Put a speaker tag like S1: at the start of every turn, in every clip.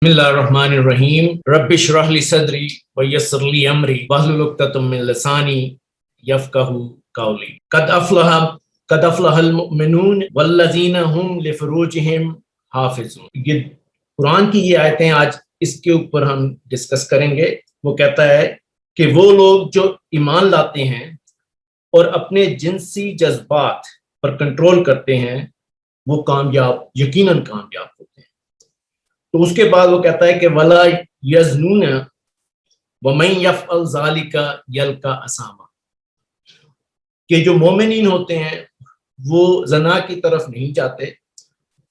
S1: بسم اللہ الرحمن الرحیم رب اشرح لی صدری ویسر لی امری واحلل عقدۃ من لسانی یفقہوا قولی قد افلح المؤمنون والذین هم لفروجہم حافظون۔ یہ قرآن کی یہ آیتیں آج اس کے اوپر ہم ڈسکس کریں گے۔ وہ کہتا ہے کہ وہ لوگ جو ایمان لاتے ہیں اور اپنے جنسی جذبات پر کنٹرول کرتے ہیں وہ یقیناً کامیاب ہوتے ہیں۔ تو اس کے بعد وہ کہتا ہے کہ وَلَا يَزْنُونَ وَمَن يَفْعَلْ ذَلِكَ يَلْقَ أَثَامًا، کہ جو مومنین ہوتے ہیں وہ زنا کی طرف نہیں جاتے،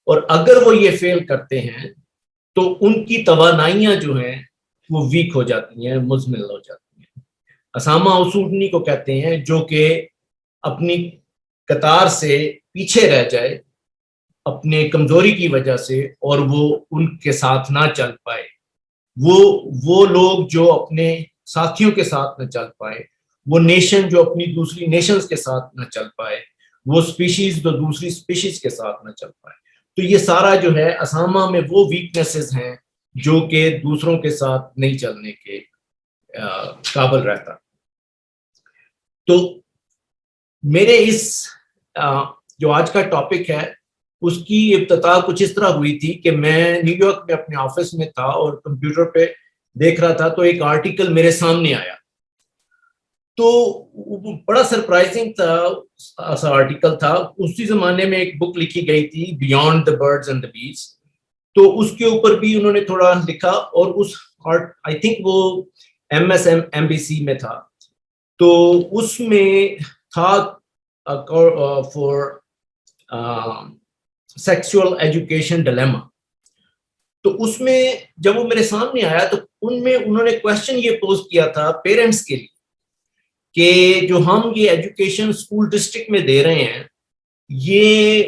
S1: اور اگر وہ یہ فیل کرتے ہیں تو ان کی توانائیاں جو ہیں وہ ویک ہو جاتی ہیں، مزمل ہو جاتی ہیں۔ اسامہ اسودنی کو کہتے ہیں جو کہ اپنی قطار سے پیچھے رہ جائے اپنے کمزوری کی وجہ سے اور وہ ان کے ساتھ نہ چل پائے، وہ لوگ جو اپنے ساتھیوں کے ساتھ نہ چل پائے، وہ نیشن جو اپنی دوسری نیشنز کے ساتھ نہ چل پائے، وہ سپیشیز جو دوسری سپیشیز کے ساتھ نہ چل پائے۔ تو یہ سارا جو ہے اسامہ میں وہ ویکنیسز ہیں جو کہ دوسروں کے ساتھ نہیں چلنے کے قابل رہتا۔ تو میرے اس جو آج کا ٹاپک ہے اس کی ابتدا کچھ اس طرح ہوئی تھی کہ میں نیو یارک میں اپنے آفس میں تھا اور کمپیوٹر پہ دیکھ رہا تھا، تو ایک آرٹیکل میرے سامنے آیا، تو بڑا سرپرائزنگ تھا ایسا آرٹیکل تھا۔ اسی زمانے میں ایک بک لکھی گئی تھی beyond the birds and the bees, تو اس کے اوپر بھی انہوں نے تھوڑا لکھا، اور اس آئی تھنک وہ MSNBC میں تھا، تو اس میں تھا فور سیکسول ایجوکیشن ڈیلیما۔ تو اس میں جب وہ میرے سامنے آیا تو ان میں انہوں نے کویسچن یہ پوز کیا تھا پیرنٹس کے لیے کہ جو ہم یہ ایجوکیشن اسکول ڈسٹرکٹ میں دے رہے ہیں، یہ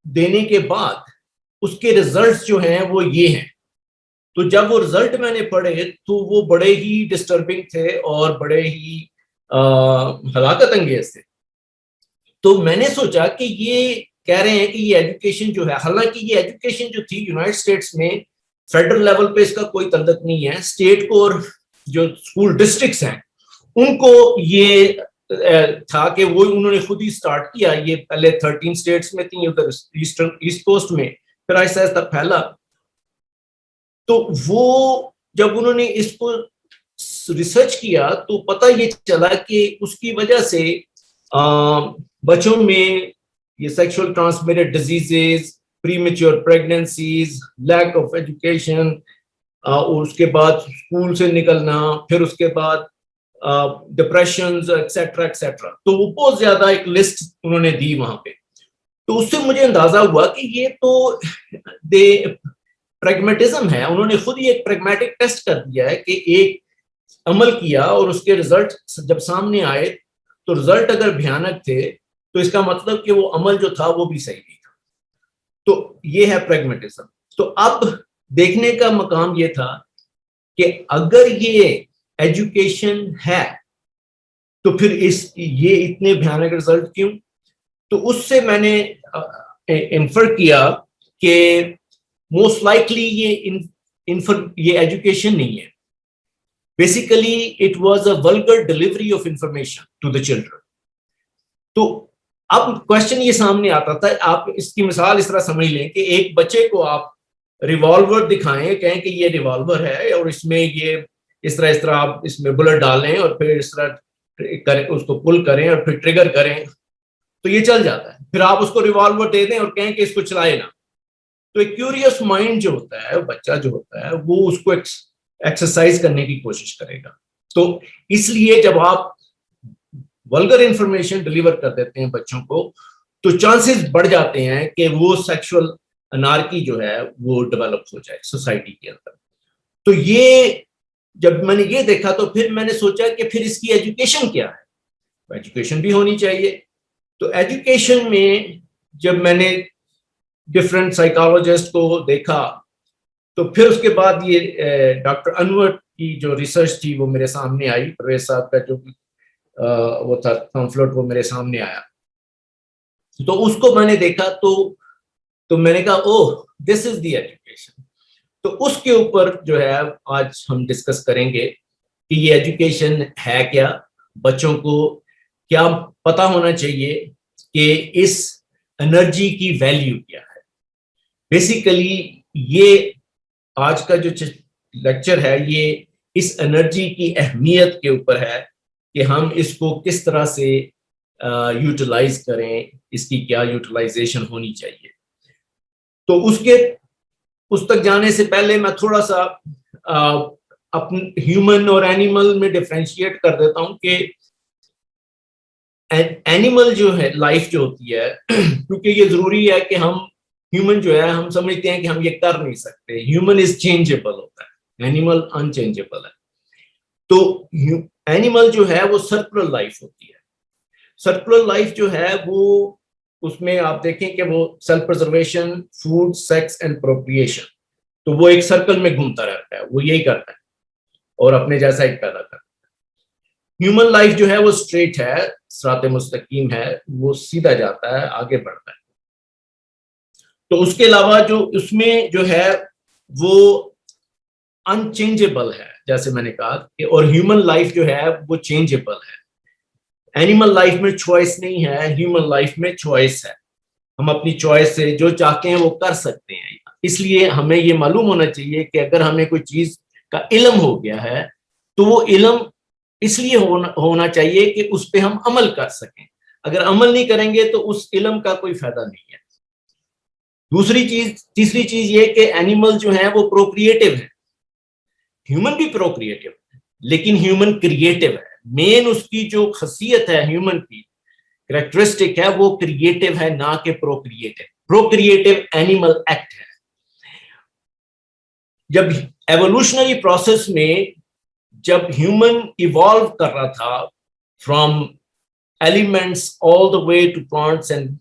S1: دینے کے بعد اس کے ریزلٹس جو ہیں وہ یہ ہیں۔ تو جب وہ ریزلٹ میں نے پڑھے تو وہ بڑے ہی ڈسٹربنگ تھے اور بڑے ہی ہلاکت انگیز تھے۔ تو میں نے سوچا کہ یہ کہہ رہے ہیں کہ یہ ایجوکیشن جو ہے، حالانکہ یہ ایجوکیشن جو تھی یونائٹڈ اسٹیٹس میں فیڈرل لیول پہ اس کا کوئی تعلق نہیں ہے، اسٹیٹ کو اور جو اسکول ڈسٹرکٹس ہیں ان کو یہ تھا کہ وہ انہوں نے خود ہی سٹارٹ کیا۔ یہ پہلے 13 اسٹیٹس میں تھیں ادھر ایسٹ کوسٹ میں، پھر آہستہ آہستہ پھیلا۔ تو وہ جب انہوں نے اس کو ریسرچ کیا تو پتہ یہ چلا کہ اس کی وجہ سے بچوں میں یہ sexual transmitted diseases, premature pregnancies, lack of education, اور اس کے بعد اسکول سے نکلنا، پھر اس کے بعد ڈپریشنز ایکسیٹرا ایکسیٹرا۔ تو وہ بہت زیادہ ایک لسٹ انہوں نے دی وہاں پہ۔ تو اس سے مجھے اندازہ ہوا کہ یہ تو پریگمیٹزم ہے، انہوں نے خود ہی ایک پریگمیٹک ٹیسٹ کر دیا ہے کہ ایک عمل کیا اور اس کے رزلٹ جب سامنے آئے تو رزلٹ اگر بھیانک تھے تو اس کا مطلب کہ وہ عمل جو تھا وہ بھی صحیح نہیں تھا۔ تو یہ ہے پریگمیٹزم۔ تو اب دیکھنے کا مقام یہ تھا کہ اگر یہ ایجوکیشن ہے تو پھر یہ اتنے بھیانک رزلٹ کیوں؟ تو اس سے میں نے انفر کیا کہ موسٹ لائکلی یہ ایجوکیشن نہیں ہے، basically it was a vulgar delivery of information to the children. تو اب کوشچن یہ سامنے آتا تھا، آپ اس کی مثال اس طرح سمجھ لیں کہ ایک بچے کو آپ ریوالور دکھائیں، کہیں کہ یہ ریوالور ہے اور اس میں یہ اس طرح آپ اس میں بلٹ ڈالیں اور پھر اس طرح کریں، اس کو پل کریں اور پھر ٹریگر کریں تو یہ چل جاتا ہے۔ پھر آپ اس کو ریوالور دے دیں اور کہیں کہ اس کو چلائے نا، تو ایک کیوریس مائنڈ جو ہوتا ہے، بچہ جو ہوتا ہے، وہ اس کو ایکسرسائز کرنے کی کوشش کرے گا۔ تو اس لیے جب آپ ولگر انفارمیشن ڈلیور کر دیتے ہیں بچوں کو تو چانسز بڑھ جاتے ہیں کہ وہ سیکشول انارکی جو ہے وہ ڈیولپ ہو جائے سوسائٹی کے اندر۔ تو یہ جب میں نے یہ دیکھا تو پھر میں نے سوچا کہ پھر اس کی ایجوکیشن کیا ہے، ایجوکیشن بھی ہونی چاہیے۔ تو ایجوکیشن میں جب میں نے ڈفرینٹ سائیکالوجسٹ کو دیکھا تو پھر اس کے بعد یہ ڈاکٹر انور کی جو ریسرچ تھی وہ میرے سامنے آئی، پرویز صاحب کا جو وہ تھا پمفلٹ وہ میرے سامنے آیا، تو اس کو میں نے دیکھا تو میں نے کہا اوہ دس از دی ایجوکیشن۔ تو اس کے اوپر جو ہے آج ہم ڈسکس کریں گے کہ یہ ایجوکیشن ہے کیا، بچوں کو کیا پتا ہونا چاہیے کہ اس انرجی کی ویلیو کیا ہے. بیسیکلی یہ آج کا جو لیکچر ہے یہ اس انرجی کی اہمیت کے اوپر ہے کہ ہم اس کو کس طرح سے یوٹیلائز کریں، اس کی کیا یوٹیلائزیشن ہونی چاہیے. تو اس تک جانے سے پہلے میں تھوڑا سا ہیومن اور اینیمل میں ڈیفرینشیٹ کر دیتا ہوں کہ اینیمل جو ہے لائف جو ہوتی ہے کیونکہ یہ ضروری ہے کہ ہم ہیومن جو ہے ہم سمجھتے ہیں کہ ہم یہ کر نہیں سکتے. ہیومن از چینجیبل ہوتا ہے، اینیمل انچینجیبل ہے. تو اینیمل جو ہے وہ سرکولر لائف ہوتی ہے. سرکولر لائف جو ہے وہ اس میں آپ دیکھیں کہ وہ self preservation, food, sex and procreation, تو وہ ایک سرکل میں گھومتا رہتا ہے، وہ یہی کرتا ہے اور اپنے جیسا ایک پیدا کرتا ہے. ہیومن لائف جو ہے وہ اسٹریٹ ہے، صراط مستقیم ہے، وہ سیدھا جاتا ہے، آگے بڑھتا ہے. تو اس کے علاوہ جو اس میں جو ہے وہ انچینجیبل ہے، جیسے میں نے کہا کہ، اور ہیومن لائف جو ہے وہ چینجیبل ہے. اینیمل لائف میں چوائس نہیں ہے، ہیومن لائف میں چوائس ہے. ہم اپنی چوائس سے جو چاہتے ہیں وہ کر سکتے ہیں. اس لیے ہمیں یہ معلوم ہونا چاہیے کہ اگر ہمیں کوئی چیز کا علم ہو گیا ہے تو وہ علم اس لیے ہونا چاہیے کہ اس پہ ہم عمل کر سکیں. اگر عمل نہیں کریں گے تو اس علم کا کوئی فائدہ نہیں ہے. تیسری چیز یہ کہ اینیمل جو ہیں وہ پروکریٹو ہیں. ہیومن بھی پروکریٹو ہے لیکن ہیومن کریٹو ہے. مین اس کی جو خاصیت ہے ہیومن کی کریکٹرسٹک ہے وہ کریٹو ہے، نہ کہ پروکریٹو. پروکریٹو اینیمل ایکٹ ہے. جب ایوولوشنری پروسیس میں جب ہیومن ایوالو کر رہا تھا from elements all the way to plants and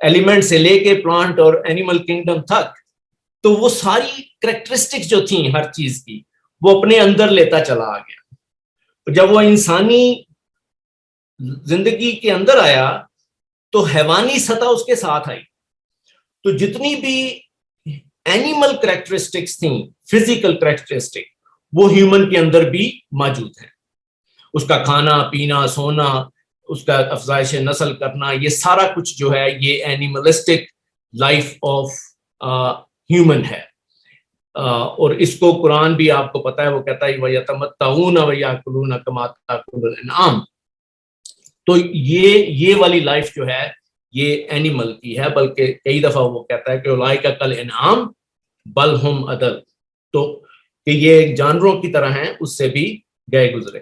S1: element سے لے کے پلانٹ اور اینیمل کنگڈم تک، تو وہ ساری کریکٹرسٹکس جو تھیں ہر چیز کی وہ اپنے اندر لیتا چلا آ گیا. جب وہ انسانی زندگی کے اندر آیا تو حیوانی سطح اس کے ساتھ آئی. تو جتنی بھی اینیمل کریکٹرسٹکس تھیں، فزیکل کریکٹرسٹک، وہ ہیومن کے اندر بھی موجود ہیں. اس کا کھانا پینا، سونا، اس کا افزائش نسل کرنا، یہ سارا کچھ جو ہے یہ اینیملسٹک لائف آف ہیومن ہے. اور اس کو قرآن بھی آپ کو پتا ہے وہ کہتا ہے وَيَتَمَتَّعُونَ وَيَأْكُلُونَ كَمَا تَأْكُلُ الْأَنْعَامُ. تو یہ والی لائف جو ہے یہ اینیمل کی ہے، بلکہ کئی دفعہ وہ کہتا ہے کہ اولئک کالانعام بل ہم اضل، تو کہ یہ جانوروں کی طرح ہیں، اس سے بھی گئے گزرے.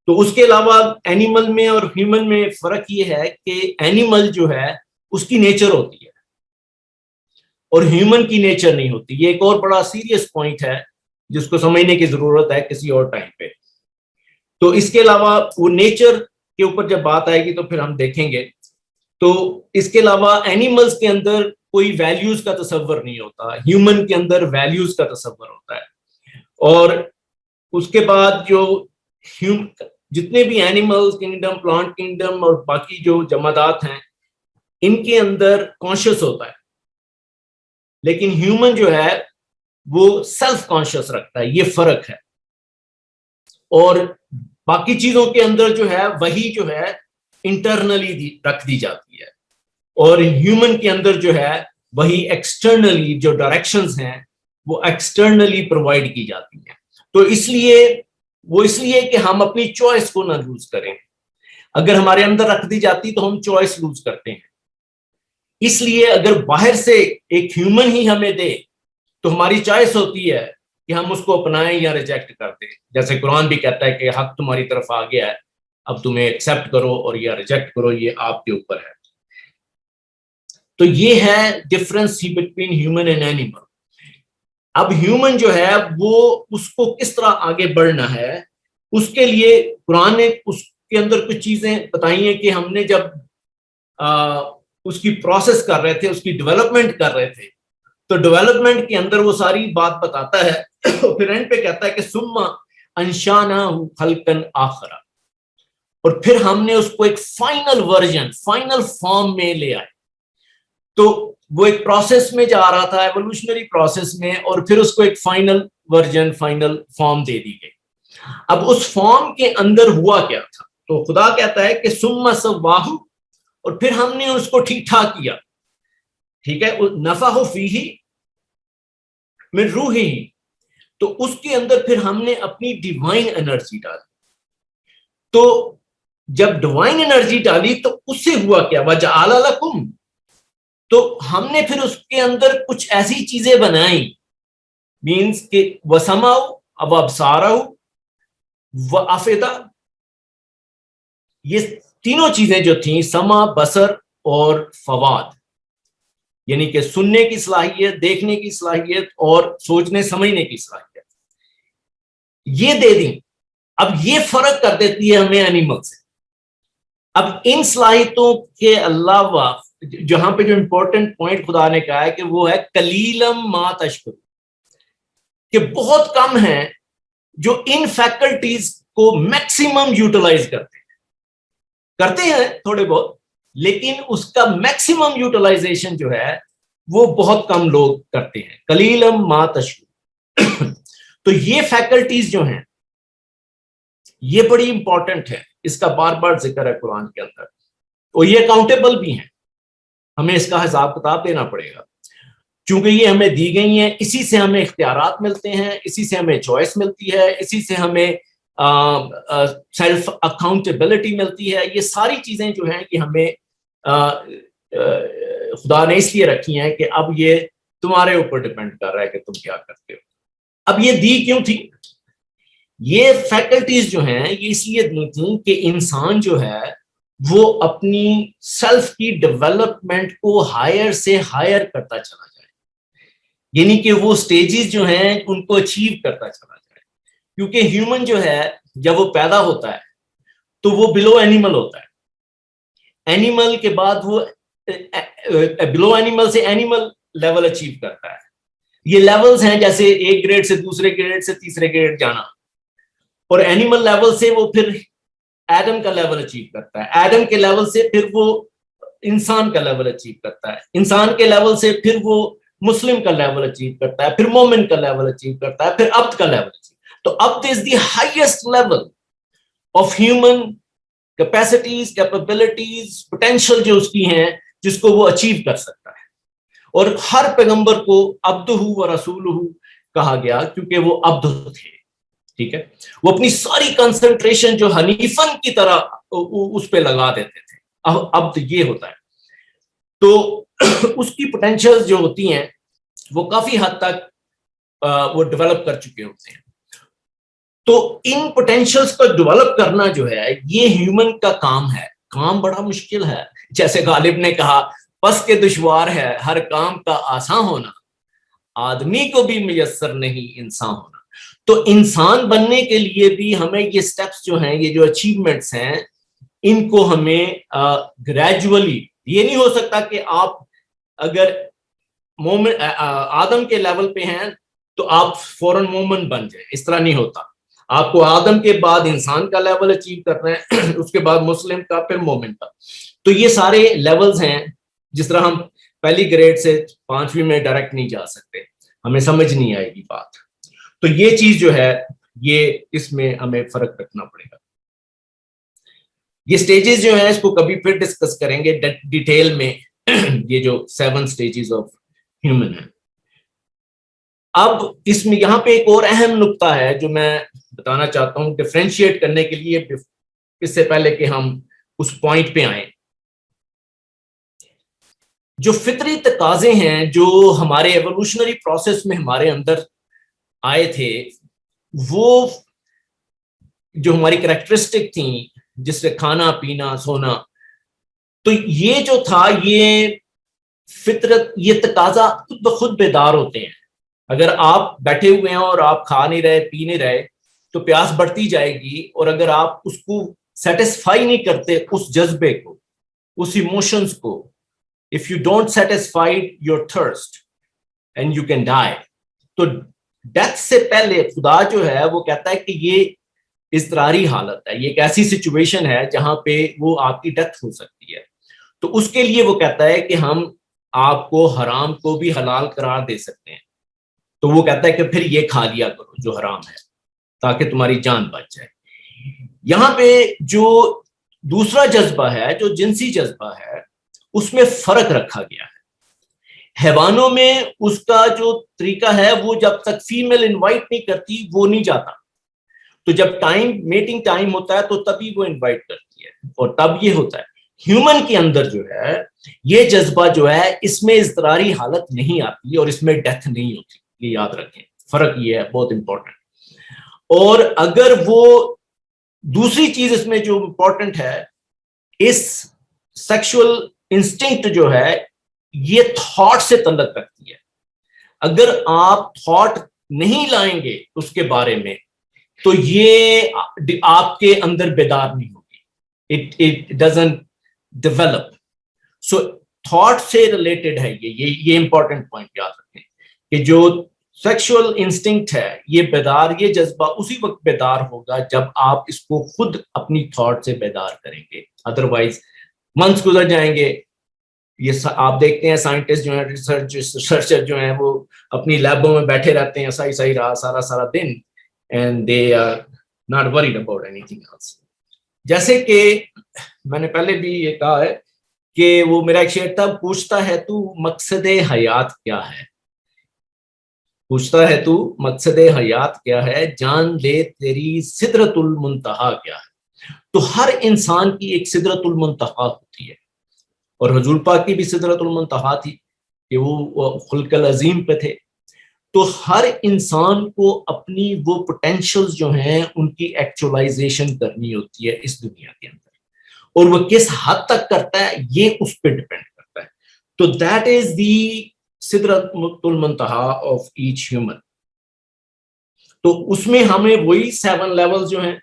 S1: تو اس کے علاوہ اینیمل میں اور ہیومن میں فرق یہ ہے کہ اینیمل جو ہے اس کی نیچر ہوتی ہے اور ہیومن کی نیچر نہیں ہوتی. یہ ایک اور بڑا سیریس پوائنٹ ہے جس کو سمجھنے کی ضرورت ہے کسی اور ٹائم پہ. تو اس کے علاوہ وہ نیچر کے اوپر جب بات آئے گی تو پھر ہم دیکھیں گے. تو اس کے علاوہ اینیملز کے اندر کوئی ویلیوز کا تصور نہیں ہوتا، ہیومن کے اندر ویلیوز کا تصور ہوتا ہے. اور اس کے بعد جو جتنے بھی اینیمل کنگڈم، پلانٹ کنگڈم اور باقی جو جمادات ہیں ان کے اندر کانشیس ہوتا ہے، لیکن ہیومن جو ہے وہ سیلف کانشیس رکھتا ہے. یہ فرق ہے. اور باقی چیزوں کے اندر جو ہے وہی جو ہے انٹرنلی رکھ دی جاتی ہے، اور ہیومن کے اندر جو ہے وہی ایکسٹرنلی جو ڈائریکشنز ہیں وہ ایکسٹرنلی پرووائڈ کی جاتی ہیں. تو اس لیے کہ ہم اپنی چوائس کو نہ لوز کریں. اگر ہمارے اندر رکھ دی جاتی تو ہم چوائس لوز کرتے ہیں. اس لیے اگر باہر سے ایک ہیومن ہی ہمیں دے تو ہماری چوائس ہوتی ہے کہ ہم اس کو اپنائیں یا ریجیکٹ کر دیں. جیسے قرآن بھی کہتا ہے کہ حق تمہاری طرف آ گیا ہے، اب تمہیں ایکسیپٹ کرو اور یا ریجیکٹ کرو، یہ آپ کے اوپر ہے. تو یہ ہے difference between human and animal. اب ہیومن جو ہے وہ اس کو کس طرح آگے بڑھنا ہے، اس کے لیے قرآن نے اس کے اندر کچھ چیزیں بتائی ہیں کہ ہم نے جب اس کی پروسیس کر رہے تھے، اس کی ڈیولپمنٹ کر رہے تھے، تو ڈیولپمنٹ کے اندر وہ ساری بات بتاتا ہے. پھر اینڈ پہ کہتا ہے کہ ثم انشأناہ خلقا آخر، اور پھر ہم نے اس کو ایک فائنل ورژن، فائنل فارم میں لے آئے. تو وہ ایک پروسیس میں جا رہا تھا، ایوولوشنری پروسیس میں، اور پھر اس کو ایک فائنل ورژن، فائنل فارم دے دی گئی. اب اس فارم کے اندر ہوا کیا تھا؟ تو خدا کہتا ہے کہ ثم سواہ، اور پھر ہم نے اس کو ٹھیک ٹھاک کیا. ٹھیک ہے، نفخ فیہ من روحہ، تو اس کے اندر پھر ہم نے اپنی ڈیوائن انرجی ڈالی. تو جب ڈیوائن انرجی ڈالی تو اس سے ہوا کیا؟ وجعل لکم، تو ہم نے پھر اس کے اندر کچھ ایسی چیزیں بنائیں، مینس کہ وسمعوا وابصاروا وافئدہ، یہ تینوں چیزیں جو تھیں، سمع، بصر اور فواد، یعنی کہ سننے کی صلاحیت، دیکھنے کی صلاحیت اور سوچنے سمجھنے کی صلاحیت، یہ دے دیں. اب یہ فرق کر دیتی ہے ہمیں اینیمل سے. اب ان صلاحیتوں کے علاوہ جہاں پہ جو امپورٹنٹ پوائنٹ خدا نے کہا ہے کہ وہ ہے قلیلم ما تشکر، کہ بہت کم ہیں جو ان فیکلٹیز کو میکسیمم یوٹیلائز کرتے ہیں تھوڑے بہت، لیکن اس کا میکسیمم یوٹیلائزیشن جو ہے وہ بہت کم لوگ کرتے ہیں. قلیلم ما تشکر. تو یہ فیکلٹیز جو ہیں یہ بڑی امپورٹنٹ ہے، اس کا بار بار ذکر ہے قرآن کے اندر، اور یہ اکاؤنٹیبل بھی ہیں، ہمیں اس کا حساب کتاب دینا پڑے گا، چونکہ یہ ہمیں دی گئی ہیں. اسی سے ہمیں اختیارات ملتے ہیں، اسی سے ہمیں چوائس ملتی ہے، اسی سے ہمیں سیلف اکاؤنٹیبلٹی ملتی ہے. یہ ساری چیزیں جو ہیں یہ ہمیں خدا نے اس لیے رکھی ہیں کہ اب یہ تمہارے اوپر ڈیپینڈ کر رہا ہے کہ تم کیا کرتے ہو. اب یہ دی کیوں تھی؟ یہ فیکلٹیز جو ہیں یہ اس لیے دی تھیں کہ انسان جو ہے وہ اپنی سیلف کی ڈیولپمنٹ کو ہائر سے ہائر کرتا چلا جائے، یعنی کہ وہ سٹیجز جو ہیں ان کو اچیو کرتا چلا جائے. کیونکہ ہیومن جو ہے جب وہ پیدا ہوتا ہے تو وہ بلو اینیمل ہوتا ہے، اینیمل کے بعد وہ بلو اینیمل سے اینیمل لیول اچیو کرتا ہے. یہ لیولز ہیں جیسے ایک گریڈ سے دوسرے گریڈ سے تیسرے گریڈ جانا، اور اینیمل لیول سے وہ پھر ایڈم کا لیول اچیو کرتا ہے، ایڈم کے لیول سے پھر وہ انسان کا لیول اچیو کرتا ہے، انسان کے لیول سے پھر وہ مسلم کا لیول اچیو کرتا ہے، پھر مومن کا لیول اچیو کرتا ہے، پھر عبد کا لیول اچیو. تو عبد is the highest level of human capacities, capabilities, potential جو اس کی ہیں جس کو وہ اچیو کر سکتا ہے. اور ہر پیغمبر کو عبدہ و رسولہ کہا گیا کیونکہ وہ عبد تھے. ٹھیک ہے، وہ اپنی ساری کنسنٹریشن جو حنیفن کی طرح اس پہ لگا دیتے تھے. عبد یہ ہوتا ہے. تو اس کی پوٹینشیل جو ہوتی ہیں وہ کافی حد تک وہ ڈیولپ کر چکے ہوتے ہیں. تو ان پوٹینشیلز کو ڈیولپ کرنا جو ہے یہ ہیومن کا کام ہے. کام بڑا مشکل ہے، جیسے غالب نے کہا بس کے دشوار ہے ہر کام کا آسان ہونا، آدمی کو بھی میسر نہیں انسان ہونا. تو انسان بننے کے لیے بھی ہمیں یہ سٹیپس جو ہیں، یہ جو اچیومنٹس ہیں، ان کو ہمیں گریجولی، یہ نہیں ہو سکتا کہ آپ اگر مومن آدم کے لیول پہ ہیں تو آپ فوراً مومن بن جائیں، اس طرح نہیں ہوتا. آپ کو آدم کے بعد انسان کا لیول اچیو کرنا ہے، اس کے بعد مسلم کا، پھر مومن کا. تو یہ سارے لیولز ہیں. جس طرح ہم پہلی گریڈ سے 5ویں میں ڈائریکٹ نہیں جا سکتے، ہمیں سمجھ نہیں آئے گی بات. تو یہ چیز جو ہے یہ اس میں ہمیں فرق رکھنا پڑے گا. یہ سٹیجز جو ہیں اس کو کبھی پھر ڈسکس کریں گے ڈیٹیل میں، یہ جو 7 سٹیجز آف ہیومن ہیں. اب اس میں یہاں پہ ایک اور اہم نقطہ ہے جو میں بتانا چاہتا ہوں ڈفرینشیٹ کرنے کے لیے، اس سے پہلے کہ ہم اس پوائنٹ پہ آئیں. جو فطری تقاضے ہیں جو ہمارے ایوولوشنری پروسیس میں ہمارے اندر آئے تھے، وہ جو ہماری کریکٹرسٹک تھیں، جس سے کھانا پینا سونا، تو یہ جو تھا یہ فطرت، یہ تقاضا خود بخود بیدار ہوتے ہیں. اگر آپ بیٹھے ہوئے ہیں اور آپ کھا نہیں رہے، پی نہیں رہے، تو پیاس بڑھتی جائے گی. اور اگر آپ اس کو سیٹسفائی نہیں کرتے، اس جذبے کو، اس ایموشنز کو، if you don't satisfy your thirst and you can die. تو ڈیتھ سے پہلے خدا جو ہے وہ کہتا ہے کہ یہ اضطراری حالت ہے، یہ ایک ایسی سچویشن ہے جہاں پہ وہ آپ کی ڈیتھ ہو سکتی ہے. تو اس کے لیے وہ کہتا ہے کہ ہم آپ کو حرام کو بھی حلال قرار دے سکتے ہیں. تو وہ کہتا ہے کہ پھر یہ کھا لیا کرو جو حرام ہے تاکہ تمہاری جان بچ جائے. یہاں پہ جو دوسرا جذبہ ہے جو جنسی جذبہ ہے اس میں فرق رکھا گیا ہے. حیوانوں میں اس کا جو طریقہ ہے وہ جب تک فیمیل انوائٹ نہیں کرتی وہ نہیں جاتا, تو جب میٹنگ ٹائم ہوتا ہے تو تبھی وہ انوائٹ کرتی ہے اور تب یہ ہوتا ہے. ہیومن کے اندر جو ہے یہ جذبہ جو ہے اس میں اضطراری حالت نہیں آتی اور اس میں ڈیتھ نہیں ہوتی, یہ یاد رکھیں, فرق یہ ہے بہت امپورٹنٹ. اور اگر وہ دوسری چیز اس میں جو امپورٹنٹ ہے, اس سیکشل انسٹنکٹ جو ہے یہ تھاٹ سے تعلق رکھتی ہے. اگر آپ تھاٹ نہیں لائیں گے اس کے بارے میں تو یہ آپ کے اندر بیدار نہیں ہوگی, it doesn't develop. So thought سے ریلیٹڈ ہے یہ امپورٹنٹ پوائنٹ یاد رکھیں کہ جو سیکشل انسٹنکٹ ہے یہ بیدار, یہ جذبہ اسی وقت بیدار ہوگا جب آپ اس کو خود اپنی تھاٹ سے بیدار کریں گے. ادروائز منتھس گزر جائیں گے. یہ آپ دیکھتے ہیں سائنٹسٹ جو ہیں, ریسرچر جو ہیں, وہ اپنی لیبوں میں بیٹھے رہتے ہیں صحیح رہا سارا دن, and they are not worried about anything else. جیسے کہ میں نے پہلے بھی یہ کہا ہے کہ وہ میرا ایک شعر تھا, پوچھتا ہے تو مقصد حیات کیا ہے, پوچھتا ہے تو مقصد حیات کیا ہے, جان لے تیری سدرۃ المنتہا کیا ہے. تو ہر انسان کی ایک سدرۃ المنتہا ہوتی ہے, اور حضور پاک کی بھی سدرۃ المنتہا تھی کہ وہ خلق العظیم پہ تھے. تو ہر انسان کو اپنی وہ پوٹینشلز جو ہیں ان کی ایکچولائزیشن کرنی ہوتی ہے اس دنیا کے اندر, اور وہ کس حد تک کرتا ہے یہ اس پہ ڈپینڈ کرتا ہے. تو دیٹ از دی سدرۃ المنتہا آف ایچ ہیومن. تو اس میں ہمیں وہی 7 لیول جو ہیں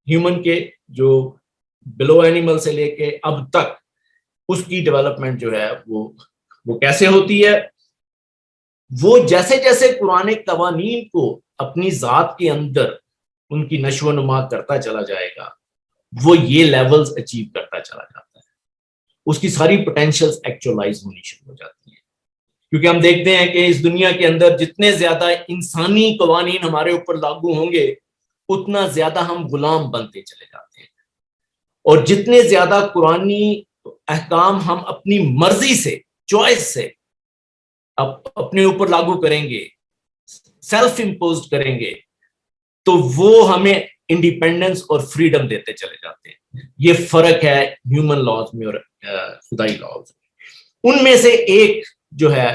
S1: ہیومن کے, جو بلو اینیمل سے لے کے اب تک اس کی ڈیولپمنٹ جو ہے وہ کیسے ہوتی ہے. وہ جیسے جیسے قرآن قوانین کو اپنی ذات کے اندر ان کی نشو و نما کرتا چلا جائے گا, وہ یہ لیولز اچیو کرتا چلا جاتا ہے, اس کی ساری پوٹینشلز ایکچولائز ہونی شروع ہو جاتی ہیں. کیونکہ ہم دیکھتے ہیں کہ اس دنیا کے اندر جتنے زیادہ انسانی قوانین ہمارے اوپر لاگو ہوں گے اتنا زیادہ ہم غلام بنتے چلے جاتے ہیں, اور جتنے زیادہ قرآنی احکام ہم اپنی مرضی سے, چوائس سے اپنے اوپر لاگو کریں گے, سیلف امپوزڈ کریں گے, تو وہ ہمیں انڈیپینڈنس اور فریڈم دیتے چلے جاتے ہیں. یہ فرق ہے ہیومن لاز میں اور خدائی لاز میں. ان میں سے ایک جو ہے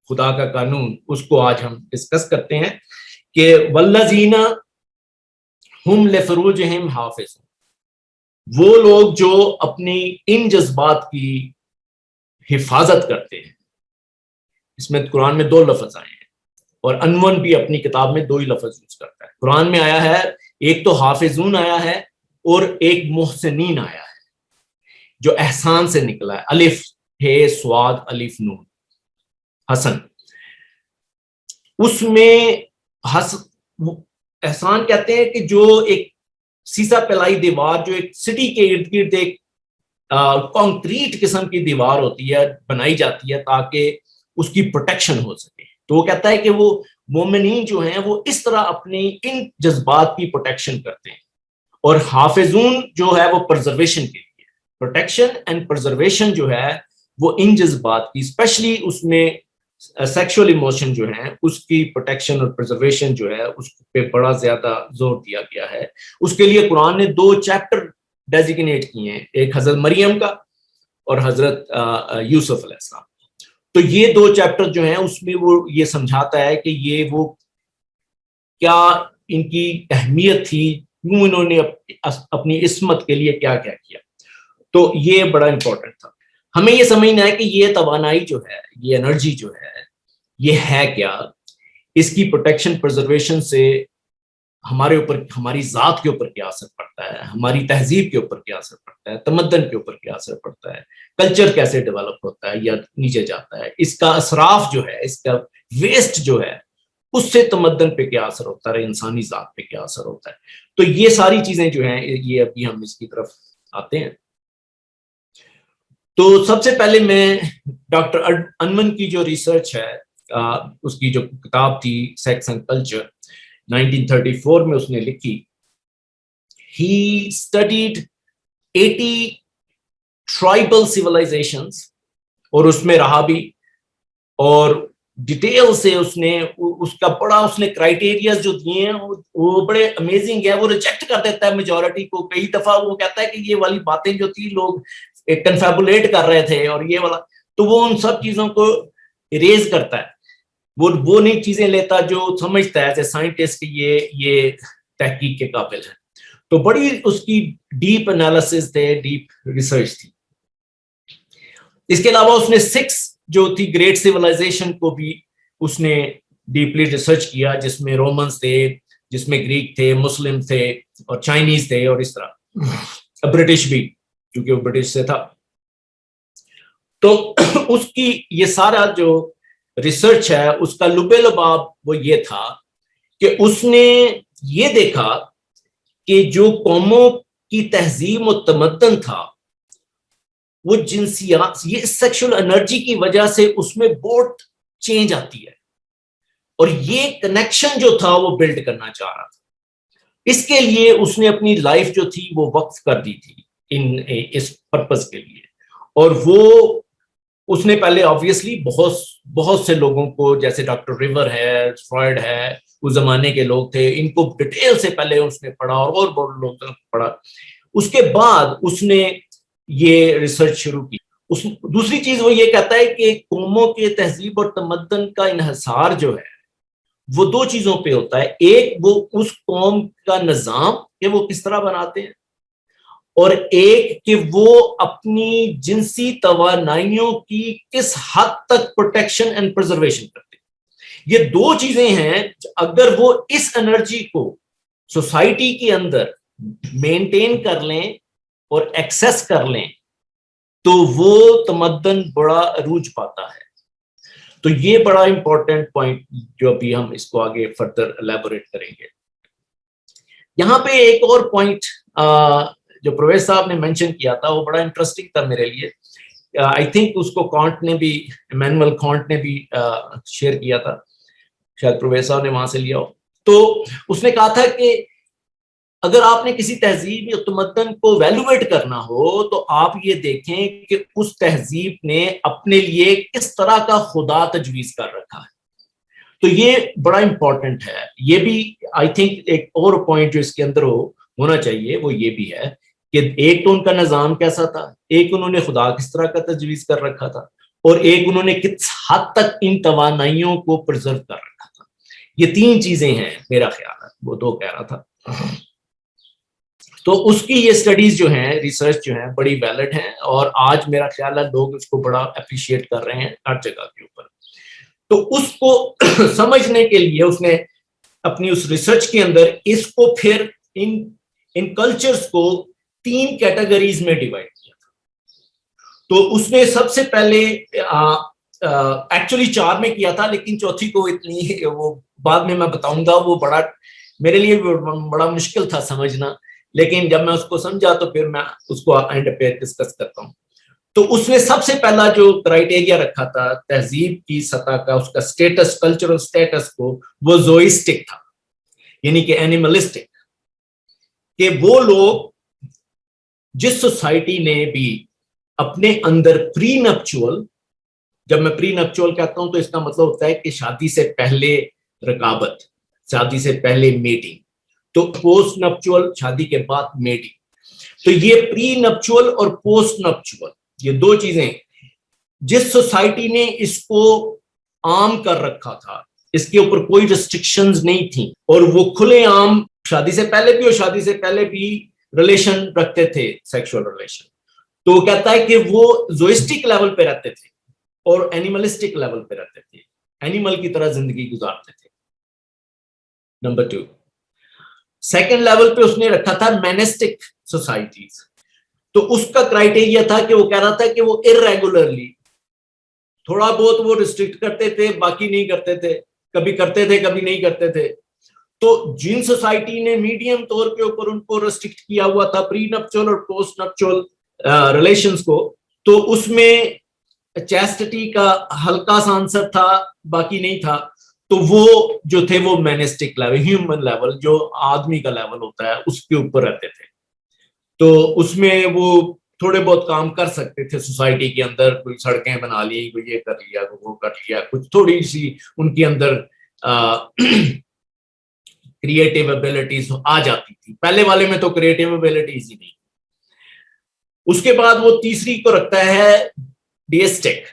S1: خدا کا قانون, اس کو آج ہم ڈسکس کرتے ہیں کہ والذین ہم لفروجہم حافظون. وہ لوگ جو اپنی ان جذبات کی حفاظت کرتے ہیں. اس میں قرآن میں 2 لفظ آئے ہیں, اور انون بھی اپنی کتاب میں 2 ہی لفظ یوز کرتا ہے. قرآن میں آیا ہے ایک تو حافظون آیا ہے اور ایک محسنین آیا ہے, جو احسان سے نکلا ہے, الف ہے سواد الف نون حسن. اس میں احسان کہتے ہیں کہ جو ایک سیسا پلائی دیوار جو ایک سٹی کے ارد گرد ایک کانکریٹ قسم کی دیوار ہوتی ہے, بنائی جاتی ہے تاکہ اس کی پروٹیکشن ہو سکے. تو وہ کہتا ہے کہ وہ مومنین جو ہیں وہ اس طرح اپنی ان جذبات کی پروٹیکشن کرتے ہیں, اور حافظون جو ہے وہ پرزرویشن کے لیے, پروٹیکشن اینڈ پرزرویشن جو ہے وہ ان جذبات کی, اسپیشلی اس میں سیکشل ایموشن جو ہیں اس کی پروٹیکشن اور پرزرویشن جو ہے اس پہ بڑا زیادہ زور دیا گیا ہے. اس کے لیے قرآن نے 2 چیپٹر ڈیزیگنیٹ کیے ہیں, ایک حضرت مریم کا اور حضرت یوسف علیہ السلام. تو یہ 2 چیپٹر جو ہیں اس میں وہ یہ سمجھاتا ہے کہ یہ وہ کیا ان کی اہمیت تھی, کیوں انہوں نے اپنی عصمت کے لیے کیا کیا کیا. تو یہ بڑا امپورٹنٹ تھا. ہمیں یہ سمجھنا ہے کہ یہ توانائی جو ہے, یہ انرجی جو ہے, یہ ہے کیا, اس کی پروٹیکشن پرزرویشن سے ہمارے اوپر, ہماری ذات کے اوپر کیا اثر پڑتا ہے, ہماری تہذیب کے اوپر کیا اثر پڑتا ہے, تمدن کے اوپر کیا اثر پڑتا ہے, کلچر کیسے ڈیولپ ہوتا ہے یا نیچے جاتا ہے, اس کا اسراف جو ہے, اس کا ویسٹ جو ہے, اس سے تمدن پہ کیا اثر ہوتا ہے, انسانی ذات پہ کیا اثر ہوتا ہے. تو یہ ساری چیزیں جو ہیں یہ ابھی ہم اس کی طرف آتے ہیں. تو سب سے پہلے میں ڈاکٹر انمن کی جو ریسرچ ہے، اس کی جو کتاب تھی سیکس اینڈ کلچر 1934 میں اس نے لکھی. He studied 80 tribal civilizations اور اس میں رہا بھی، اور ڈیٹیل سے اس نے اس کا بڑا اس نے کرائٹیریاز جو دیے ہیں وہ بڑے امیزنگ ہے. وہ ریجیکٹ کر دیتا ہے میجورٹی کو. کئی دفعہ وہ کہتا ہے کہ یہ والی باتیں جو تھی لوگ کنفیبولیٹ کر رہے تھے اور یہ والا، تو وہ ان سب چیزوں کو اریز کرتا ہے. وہ نئی چیزیں لیتا جو سمجھتا ہے ایز اے سائنٹسٹ کہ یہ تحقیق کے قابل ہے. تو بڑی اس کی ڈیپ انالیسز تھے، ڈیپ ریسرچ تھی. اس کے علاوہ اس نے 6 جو تھی گریٹ سیولائزیشن کو بھی اس نے ڈیپلی ریسرچ کیا، جس میں رومنس تھے، جس میں گریک تھے، مسلم تھے اور چائنیز تھے، اور اس طرح برٹش بھی کیونکہ وہ برٹش سے تھا. تو اس کی یہ سارا جو ریسرچ ہے اس کا لب لباب وہ یہ تھا کہ اس نے یہ دیکھا کہ جو قوموں کی تہذیب و تمدن تھا وہ جنسیات، یہ سیکشل انرجی کی وجہ سے اس میں بہت چینج آتی ہے، اور یہ کنیکشن جو تھا وہ بلڈ کرنا چاہ رہا تھا. اس کے لیے اس نے اپنی لائف جو تھی وہ وقف کر دی تھی اس پرپز کے لیے. اور وہ اس نے پہلے آبویسلی بہت سے لوگوں کو، جیسے ڈاکٹر ریور ہے، فرائڈ ہے، اس زمانے کے لوگ تھے، ان کو ڈیٹیل سے پہلے اس نے پڑھا اور بہت لوگوں نے پڑھا. اس کے بعد اس نے یہ ریسرچ شروع کی. دوسری چیز وہ یہ کہتا ہے کہ قوموں کے تہذیب اور تمدن کا انحصار جو ہے وہ 2 چیزوں پہ ہوتا ہے. ایک وہ اس قوم کا نظام کہ وہ کس طرح بناتے ہیں، اور ایک کہ وہ اپنی جنسی توانائیوں کی کس حد تک پروٹیکشن اینڈ پرزرویشن کرتے ہیں. یہ 2 چیزیں ہیں. اگر وہ اس انرجی کو سوسائٹی کے اندر مینٹین کر لیں اور ایکسیس کر لیں تو وہ تمدن بڑا عروج پاتا ہے. تو یہ بڑا امپورٹنٹ پوائنٹ جو ابھی ہم اس کو آگے فردر الیبوریٹ کریں گے. یہاں پہ ایک اور پوائنٹ جو پرویز صاحب نے مینشن کیا تھا وہ بڑا انٹرسٹنگ تھا میرے لیے. آئی تھنک اس کو کانٹ نے بھی، ایمینوئل کانٹ نے بھی شیئر کیا تھا، شاید پرویز صاحب نے وہاں سے لیا ہو. تو اس نے کہا تھا کہ اگر آپ نے کسی تہذیب یا تمدن کو ویلویٹ کرنا ہو تو آپ یہ دیکھیں کہ اس تہذیب نے اپنے لیے کس طرح کا خدا تجویز کر رکھا ہے. تو یہ بڑا امپورٹنٹ ہے. یہ بھی آئی تھنک ایک اور پوائنٹ جو اس کے اندر ہونا چاہیے وہ یہ بھی ہے کہ ایک تو ان کا نظام کیسا تھا، ایک انہوں نے خدا کس طرح کا تجویز کر رکھا تھا، اور ایک انہوں نے کس حد تک ان توانائیوں کو پرزرو کر رکھا تھا. یہ 3 چیزیں ہیں میرا خیال ہے، وہ 2 کہہ رہا تھا. تو اس کی یہ سٹڈیز جو ہیں، ریسرچ جو ہیں بڑی ویلڈ ہیں، اور آج میرا خیال ہے لوگ اس کو بڑا اپریشیٹ کر رہے ہیں ہر جگہ کے اوپر. تو اس کو سمجھنے کے لیے اس نے اپنی اس ریسرچ کے اندر اس کو پھر ان کلچرز کو 3 کیٹیگریز میں ڈیوائڈ کیا تھا. تو اس نے سب سے پہلے ایکچولی 4 میں کیا تھا، لیکن چوتھی کو اتنی وہ بعد میں بتاؤں گا، وہ بڑا میرے لیے بڑا مشکل تھا سمجھنا، لیکن جب میں اس کو سمجھا تو پھر میں اس کو اینڈ پہ ڈسکس کرتا ہوں. تو اس نے سب سے پہلا جو کرائٹیریا رکھا تھا تہذیب کی سطح کا، اس کا سٹیٹس، کلچرل سٹیٹس کو، وہ زوئسٹک تھا، یعنی کہ اینیملسٹک. کہ وہ لوگ جس سوسائٹی نے بھی اپنے اندر پری نپچول، جب میں پری نپچول کہتا ہوں تو اس کا مطلب ہوتا ہے کہ شادی سے پہلے رقابت، شادی سے پہلے میٹنگ، تو پوسٹ نپچول شادی کے بعد میٹنگ. تو یہ پری نپچول اور پوسٹ نپچول یہ 2 چیزیں جس سوسائٹی نے اس کو عام کر رکھا تھا، اس کے اوپر کوئی ریسٹرکشنز نہیں تھیں، اور وہ کھلے عام شادی سے پہلے بھی اور شادی سے پہلے بھی ریلیشن رکھتے تھے، سیکشل ریلیشن. تو وہ کہتا ہے کہ وہ زوئسٹک لیول پہ رہتے تھے اور اینیملسٹک لیول پہ رہتے تھے، اینیمل کی طرح زندگی گزارتے تھے. نمبر 2 سیکنڈ لیول پہ اس نے رکھا تھا مینسٹک سوسائٹیز. تو اس کا کرائٹیریا تھا کہ وہ کہہ رہا تھا کہ وہ ارریگولرلی تھوڑا بہت وہ ریسٹرکٹ کرتے تھے، باقی نہیں کرتے تھے، کبھی کرتے تھے کبھی نہیں کرتے تھے. تو جن سوسائٹی نے میڈیم طور کے اوپر ان کو ریسٹرکٹ کیا ہوا تھا پری نپچول اور پوسٹ نپچول ریلیشنز کو، تو اس میں چیسٹی کا ہلکا سا آنسر تھا، باقی نہیں تھا. تو وہ جو تھے وہ مینسٹک لیول، ہیومن لیول، جو آدمی کا لیول ہوتا ہے اس کے اوپر رہتے تھے. تو اس میں وہ تھوڑے بہت کام کر سکتے تھے سوسائٹی کے اندر، کوئی سڑکیں بنا لی، کوئی یہ کر لیا، وہ کر لیا، کچھ تھوڑی سی ان کے اندر کریٹیو ایبلٹیز آ جاتی تھی. پہلے والے میں تو کریٹیو ایبلٹیز ہی نہیں. اس کے بعد وہ تیسری کو رکھتا ہے ڈیسٹک،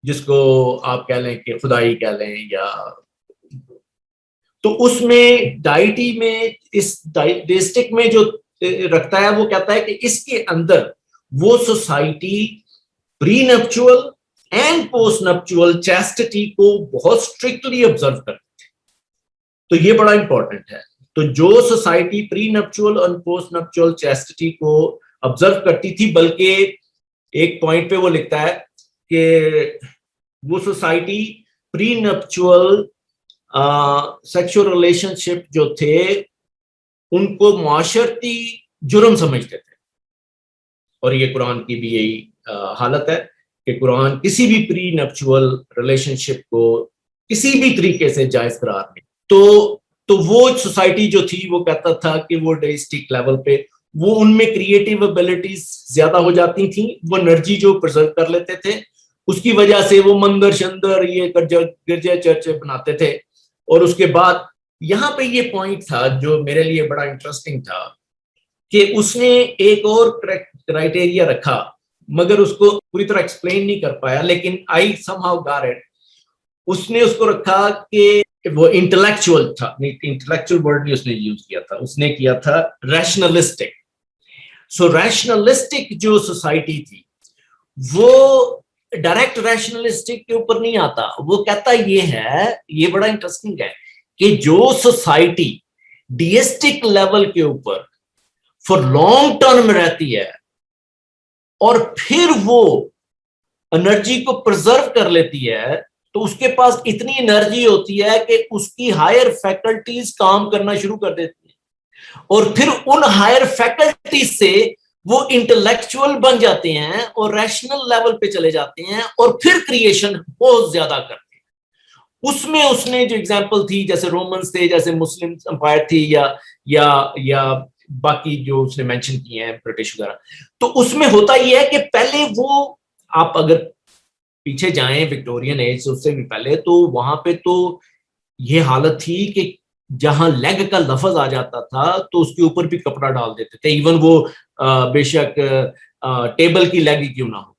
S1: جس کو آپ کہہ لیں کہ خدائی کہہ لیں یا. تو اس میں ڈائٹی میں اس ڈیسٹک میں جو رکھتا ہے وہ کہتا ہے کہ اس کے اندر وہ سوسائٹی پری نپچول اینڈ پوسٹ نپچول چیسٹی کو بہت اسٹرکٹلی آبزرو کرتی تھی. تو یہ بڑا امپورٹنٹ ہے. تو جو سوسائٹی پری نپچول اور پوسٹ نپچول چیسٹی کو آبزرو کرتی تھی، بلکہ ایک پوائنٹ پہ وہ لکھتا ہے کہ وہ سوسائٹی پری نپچول سیکشل ریلیشن شپ جو تھے ان کو معاشرتی جرم سمجھتے تھے. اور یہ قرآن کی بھی یہی حالت ہے کہ قرآن کسی بھی پری نپچول ریلیشن شپ کو کسی بھی طریقے سے جائز قرار نہیں. تو وہ سوسائٹی جو تھی وہ کہتا تھا کہ وہ ڈیسٹک لیول پہ وہ ان میں کریٹیو ایبلٹیز زیادہ ہو جاتی تھیں، وہ انرجی جو پرزرو کر لیتے تھے، اس کی وجہ سے وہ مندر شندر یہ گرجے چرچے بناتے تھے. اور اس کے بعد یہاں پہ یہ پوائنٹ تھا جو میرے لیے بڑا انٹرسٹنگ تھا کہ اس نے ایک اور کرائٹیریا رکھا، مگر اس کو پوری طرح ایکسپلین نہیں کر پایا، لیکن آئی سم ہاؤ گاٹ اٹ. اس نے اس کو رکھا کہ وہ انٹلیکچوئل تھا، انٹلیکچوئل ورڈ نہیں اس نے یوز کیا تھا، اس نے کیا تھا ریشنلسٹک. سو ریشنلسٹک جو سوسائٹی تھی وہ ڈائریکٹ ریشنلسٹک کے اوپر نہیں آتا. وہ کہتا یہ ہے، یہ بڑا انٹرسٹنگ ہے کہ جو سوسائٹی ڈیسٹک لیول کے اوپر فار لانگ ٹرم رہتی ہے اور پھر وہ انرجی کو پرزرو کر لیتی ہے، تو اس کے پاس اتنی انرجی ہوتی ہے کہ اس کی ہائر فیکلٹیز کام کرنا شروع کر دیتی ہیں، اور پھر ان ہائر فیکلٹیز سے وہ انٹلیکچوئل بن جاتے ہیں اور ریشنل لیول پہ چلے جاتے ہیں اور پھر کریشن بہت زیادہ کرتے ہیں. اس میں اس نے جو ایگزامپل تھی جیسے رومنز تھے، جیسے مسلم امپائر تھی، یا باقی جو اس نے مینشن کیے ہیں برٹش وغیرہ. تو اس میں ہوتا یہ ہے کہ پہلے وہ آپ اگر پیچھے جائیں وکٹورین ایج سے اس سے بھی پہلے، تو وہاں پہ تو یہ حالت تھی کہ جہاں لیگ کا لفظ آ جاتا تھا تو اس کے اوپر بھی کپڑا ڈال دیتے تھے، ایون وہ بے شک ٹیبل کی لیگ ہی کیوں نہ ہو.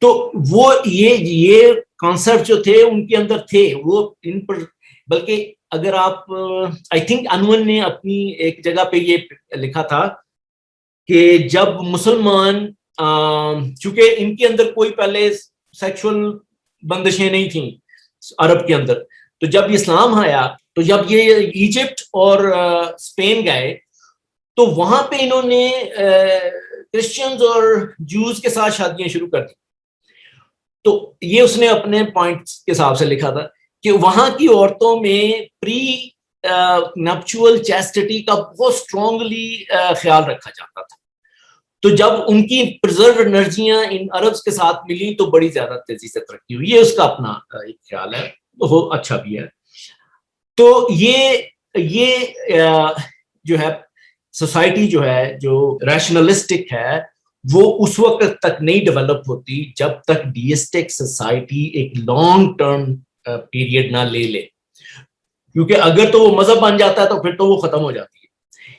S1: تو وہ یہ کانسیپٹ جو تھے ان کے اندر تھے وہ ان پر. بلکہ اگر آپ آئی تھنک انون نے اپنی ایک جگہ پہ یہ لکھا تھا کہ جب مسلمان چونکہ ان کے اندر کوئی پہلے سیکشل بندشیں نہیں تھیں عرب کے اندر، تو جب اسلام آیا تو جب یہ ایجپٹ اور اسپین گئے تو وہاں پہ انہوں نے کرسچنز اور جوز کے ساتھ شادیاں شروع کر دی. تو یہ اس نے اپنے پوائنٹس کے حساب سے لکھا تھا کہ وہاں کی عورتوں میں پری نپچول چیسٹی کا بہت اسٹرانگلی خیال رکھا جاتا تھا. تو جب ان کی پرزرو انرجیاں ان عربز کے ساتھ ملی تو بڑی زیادہ تیزی سے ترقی ہوئی. یہ اس کا اپنا ایک خیال ہے، وہ اچھا بھی ہے. تو یہ جو ہے سوسائٹی جو ہے جو ریشنلسٹک ہے وہ اس وقت تک نہیں ڈیولپ ہوتی جب تک ڈیسٹک سوسائٹی ایک لانگ ٹرم پیریڈ نہ لے لے. کیونکہ اگر تو وہ مذہب بن جاتا ہے تو پھر تو وہ ختم ہو جاتی ہے،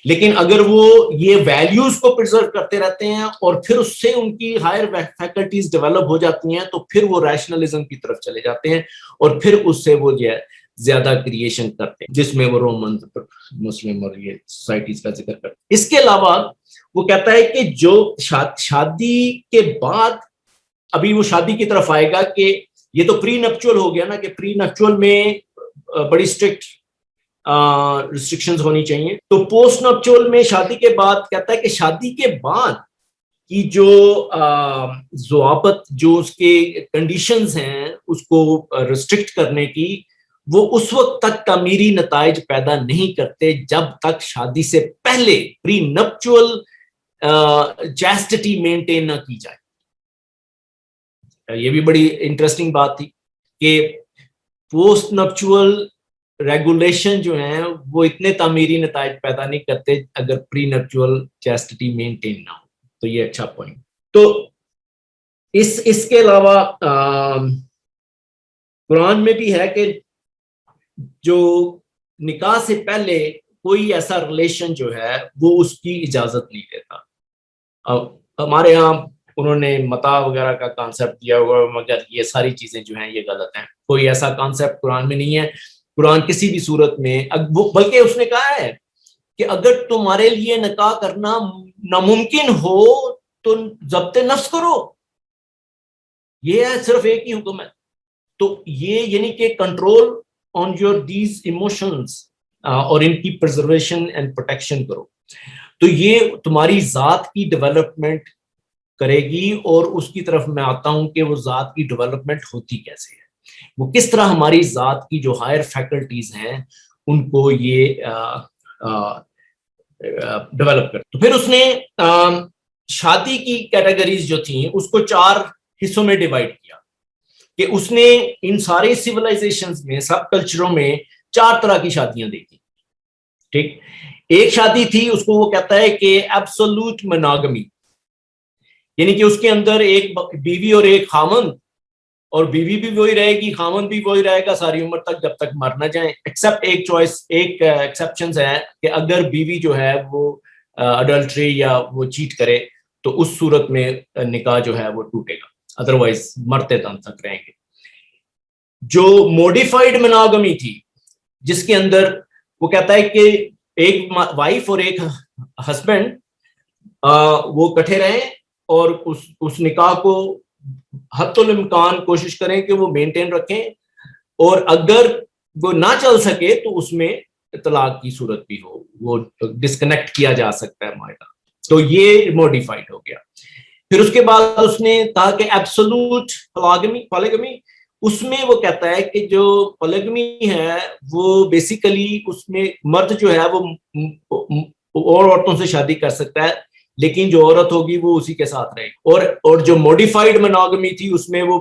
S1: لیکن اگر وہ یہ ویلیوز کو پرزرو کرتے رہتے ہیں اور پھر اس سے ان کی ہائر فیکلٹیز ڈیولپ ہو جاتی ہیں تو پھر وہ ریشنلزم کی طرف چلے جاتے ہیں اور پھر اس سے وہ جو ہے زیادہ کریشن کرتے ہیں، جس میں وہ رومن مسلم اور یہ سوسائٹیز کا ذکر کرتے ہیں. اس کے علاوہ وہ کہتا ہے کہ جو شادی کے بعد، ابھی وہ شادی کی طرف آئے گا کہ یہ تو پری نپچول ہو گیا نا، کہ پری نپچول میں بڑی اسٹرکٹ ریسٹرکشنز ہونی چاہیے. تو پوسٹ نپچول میں شادی کے بعد کہتا ہے کہ شادی کے بعد کی جو ضوابط، جو اس کے کنڈیشنز ہیں اس کو ریسٹرکٹ کرنے کی، وہ اس وقت تک تعمیری نتائج پیدا نہیں کرتے جب تک شادی سے پہلے پری نپچول چیسٹی مینٹین نہ کی جائے. یہ بھی بڑی انٹرسٹنگ بات تھی کہ پوسٹ نپچول ریگولیشن جو ہیں وہ اتنے تعمیری نتائج پیدا نہیں کرتے اگر پری نپچول چیسٹٹی مینٹین نہ ہو. تو یہ اچھا پوائنٹ. تو اس کے علاوہ قرآن میں بھی ہے کہ جو نکاح سے پہلے کوئی ایسا ریلیشن جو ہے وہ اس کی اجازت نہیں دیتا. ہمارے ہاں انہوں نے متاع وغیرہ کا کانسیپٹ دیا ہوا، مگر یہ ساری چیزیں جو ہیں یہ غلط ہیں. کوئی ایسا کانسیپٹ قرآن میں نہیں ہے. قرآن کسی بھی صورت میں، بلکہ اس نے کہا ہے کہ اگر تمہارے لیے نکاح کرنا ناممکن ہو تو ضبط نفس کرو. یہ ہے، صرف ایک ہی حکم ہے. تو یہ یعنی کہ control on your these emotions اور ان کی پرزرویشن اینڈ پروٹیکشن کرو. تو یہ تمہاری ذات کی ڈیولپمنٹ کرے گی. اور اس کی طرف میں آتا ہوں کہ وہ ذات کی ڈیولپمنٹ ہوتی کیسے ہے، وہ کس طرح ہماری ذات کی جو ہائر فیکلٹیز ہیں ان کو یہ ڈیولپ کر. تو پھر اس نے شادی کی کیٹیگریز جو تھیں اس کو 4 حصوں میں ڈیوائڈ کیا کہ اس نے ان سارے سیولائزیشنز میں، سب کلچروں میں 4 طرح کی شادیاں دیکھی. ٹھیک، ایک شادی تھی اس کو وہ کہتا ہے کہ ایبسولوٹ مناگمی، یعنی کہ اس کے اندر ایک بیوی اور ایک خاوند، اور بیوی بھی وہی رہے گی، خاوند بھی وہی رہے گا ساری عمر تک جب تک مر نہ جائیں. ایکسپٹ ایک چوائس، ایک ایکسیپشنز ہے کہ اگر بیوی جو ہے وہ اڈلٹری یا وہ چیٹ کرے تو اس صورت میں نکاح جو ہے وہ ٹوٹے گا، ادروائز مرتے دم تک رہیں گے. جو موڈیفائڈ مناگمی تھی جس کے اندر وہ کہتا ہے کہ ایک وائف اور ایک ہسبینڈ وہ کٹھے رہیں اور اس نکاح کو حد الامکان کوشش کریں کہ وہ مینٹین رکھیں، اور اگر وہ نہ چل سکے تو اس میں طلاق کی صورت بھی ہو، وہ ڈسکنیکٹ کیا جا سکتا ہے معاہدہ. تو یہ موڈیفائڈ ہو گیا. پھر اس کے بعد اس نے کہا کہ ایبسولوٹ پالیگمی، اس میں وہ کہتا ہے کہ جو پالیگمی ہے وہ بیسیکلی اس میں مرد جو ہے وہ اور عورتوں سے شادی کر سکتا ہے، لیکن جو عورت ہوگی وہ اسی کے ساتھ رہے گی. اور جو موڈیفائڈ مناگمی تھی اس میں وہ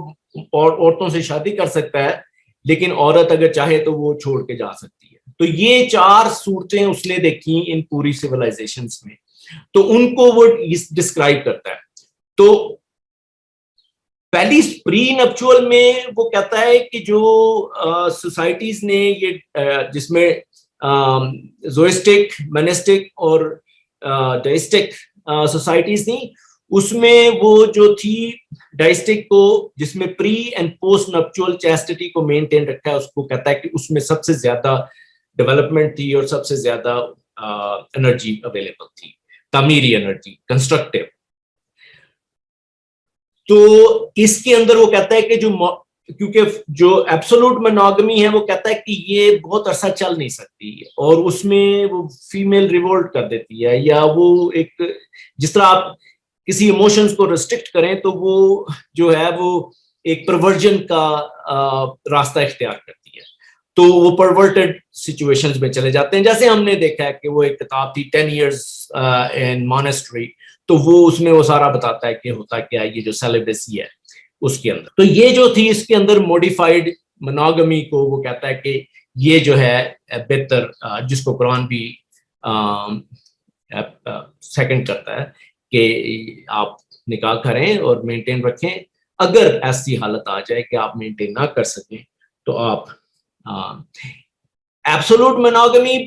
S1: عورتوں سے شادی کر سکتا ہے، لیکن عورت اگر چاہے تو وہ چھوڑ کے جا سکتی ہے. تو یہ 4 صورتیں اس نے دیکھی ان پوری سیولائزیشنز میں. تو ان کو وہ ڈسکرائب کرتا ہے. تو پہلی پری نپچول میں وہ کہتا ہے کہ جو سوسائٹیز نے یہ جس میں زوئسٹک، مینسٹک اور ڈائسٹک سوسائٹیز تھیں، اس میں وہ جو تھی ڈائسٹک کو، جس میں پری اینڈ پوسٹ نپچول چیسٹٹی کو مینٹین رکھا ہے، اس کو کہتا ہے کہ اس میں سب سے زیادہ ڈیولپمنٹ تھی اور سب سے زیادہ انرجی اویلیبل تھی، تعمیری انرجی، کنسٹرکٹیو. تو اس کے اندر وہ کہتا ہے کہ کیونکہ جو ایبسولوٹ مناگمی ہے وہ کہتا ہے کہ یہ بہت عرصہ چل نہیں سکتی، اور اس میں وہ فیمیل ریولٹ کر دیتی ہے، یا وہ ایک جس طرح آپ کسی ایموشنز کو ریسٹرکٹ کریں تو وہ جو ہے وہ ایک پرورژن کا راستہ اختیار کرتی ہے. تو وہ پرورٹڈ سچویشنز میں چلے جاتے ہیں. جیسے ہم نے دیکھا ہے کہ وہ ایک کتاب تھی 10 years in monastery، تو وہ اس میں وہ سارا بتاتا ہے کہ ہوتا کیا ہے یہ جو سیلیبریسی ہے اس کے اندر. تو یہ جو تھی اس کے اندر موڈیفائڈ مناگمی کو وہ کہتا ہے کہ یہ جو ہے بہتر، جس کو قرآن بھی سیکنڈ کرتا ہے کہ آپ نکاح کریں اور مینٹین رکھیں. اگر ایسی حالت آ جائے کہ آپ مینٹین نہ کر سکیں تو آپ ایبسولوٹ مناگمی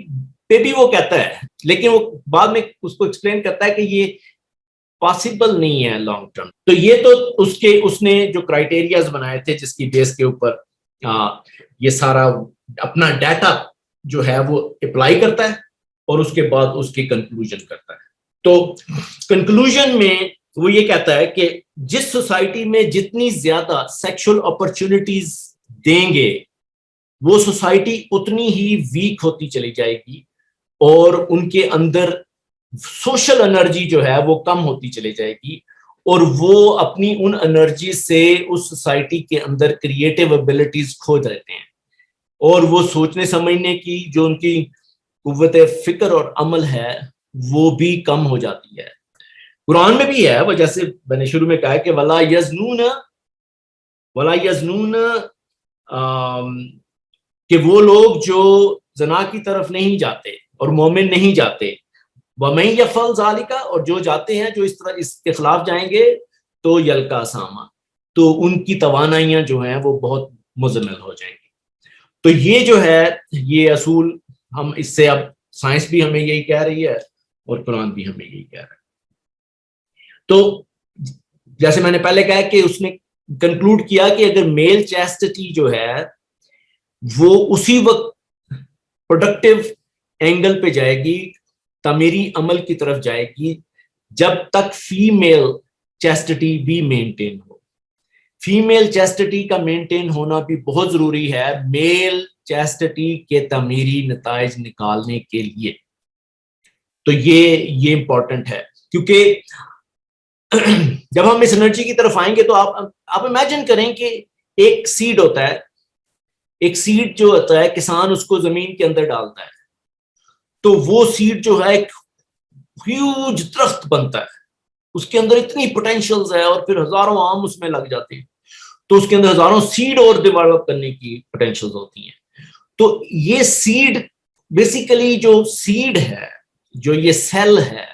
S1: پہ بھی وہ کہتا ہے، لیکن وہ بعد میں اس کو ایکسپلین کرتا ہے کہ یہ پاسبل نہیں ہے لانگ ٹرم. تو یہ تو اس نے جو کرائٹیریاز بنائے تھے جس کی بیس کے اوپر یہ سارا اپنا ڈیٹا جو ہے وہ اپلائی کرتا ہے اور اس کے بعد اس کی کنکلوژن کرتا ہے. تو کنکلوژن میں وہ یہ کہتا ہے کہ جس سوسائٹی میں جتنی زیادہ سیکشل اپرچونٹیز دیں گے وہ سوسائٹی اتنی ہی ویک ہوتی چلی جائے گی، اور ان کے اندر سوشل انرجی جو ہے وہ کم ہوتی چلی جائے گی، اور وہ اپنی ان انرجی سے اس سوسائٹی کے اندر کریٹیو ایبلٹیز کھو دیتے ہیں، اور وہ سوچنے سمجھنے کی جو ان کی قوت فکر اور عمل ہے وہ بھی کم ہو جاتی ہے. قرآن میں بھی ہے وہ، جیسے میں نے شروع میں کہا کہ وَلَا يَزْنُونَ ولا یزنون، کہ وہ لوگ جو زنا کی طرف نہیں جاتے اور مومن نہیں جاتے، وَمَن يَفْعَلْ ذَلِكَ، اور جو جاتے ہیں جو اس طرح اس کے خلاف جائیں گے، تو یلقا ساما، تو ان کی توانائیاں جو ہیں وہ بہت مزمل ہو جائیں گی. تو یہ جو ہے یہ اصول ہم اس سے، اب سائنس بھی ہمیں یہی کہہ رہی ہے اور قرآن بھی ہمیں یہی کہہ رہا ہے. تو جیسے میں نے پہلے کہا کہ اس نے کنکلوڈ کیا کہ اگر میل چیسٹی جو ہے وہ اسی وقت پروڈکٹیو اینگل پہ جائے گی، تعمیری عمل کی طرف جائے گی، جب تک فیمیل چیسٹی بھی مینٹین ہو. فیمیل چیسٹی کا مینٹین ہونا بھی بہت ضروری ہے میل چیسٹی کے تعمیری نتائج نکالنے کے لیے. تو یہ امپورٹنٹ ہے، کیونکہ جب ہم اس انرجی کی طرف آئیں گے تو آپ امیجن کریں کہ ایک سیڈ ہوتا ہے، ایک سیڈ جو ہوتا ہے کسان اس کو زمین کے اندر ڈالتا ہے، تو وہ سیڈ جو ہے ایک ہیوج درخت بنتا ہے، اس کے اندر اتنی پوٹینشیلز ہے اور پھر ہزاروں آم اس میں لگ جاتے ہیں، تو اس کے اندر ہزاروں سیڈ اور ڈیولپ کرنے کی پوٹینشیلز ہوتی ہیں. تو یہ سیڈ بیسیکلی جو سیڈ ہے، جو یہ سیل ہے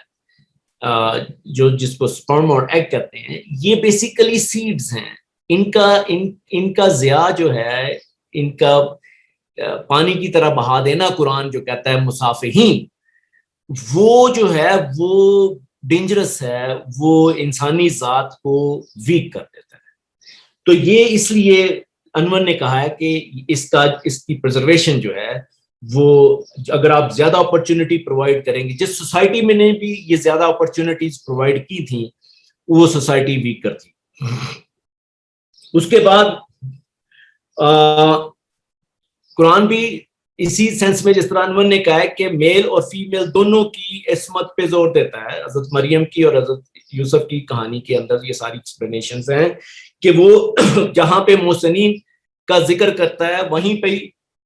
S1: جو جس کو سپرم اور ایگ کہتے ہیں، یہ بیسیکلی سیڈز ہیں. ان کا ضیاء جو ہے، ان کا پانی کی طرح بہا دینا، قرآن جو کہتا ہے مصافحین، وہ جو ہے وہ ڈینجرس ہے، وہ انسانی ذات کو ویک کر دیتا ہے. تو یہ اس لیے انور نے کہا ہے کہ اس کی پرزرویشن جو ہے وہ، اگر آپ زیادہ اپرچونٹی پرووائڈ کریں گے، جس سوسائٹی میں نے بھی یہ زیادہ اپرچونٹیز پرووائڈ کی تھیں وہ سوسائٹی ویک کر تھی. اس کے بعد قرآن بھی اسی سینس میں، جس طرح انور نے کہا ہے کہ میل اور فیمیل دونوں کی عصمت پہ زور دیتا ہے. حضرت مریم کی اور حضرت یوسف کی کہانی کے اندر یہ ساری ایکسپلینیشنز ہیں کہ وہ جہاں پہ محسنین کا ذکر کرتا ہے وہیں پہ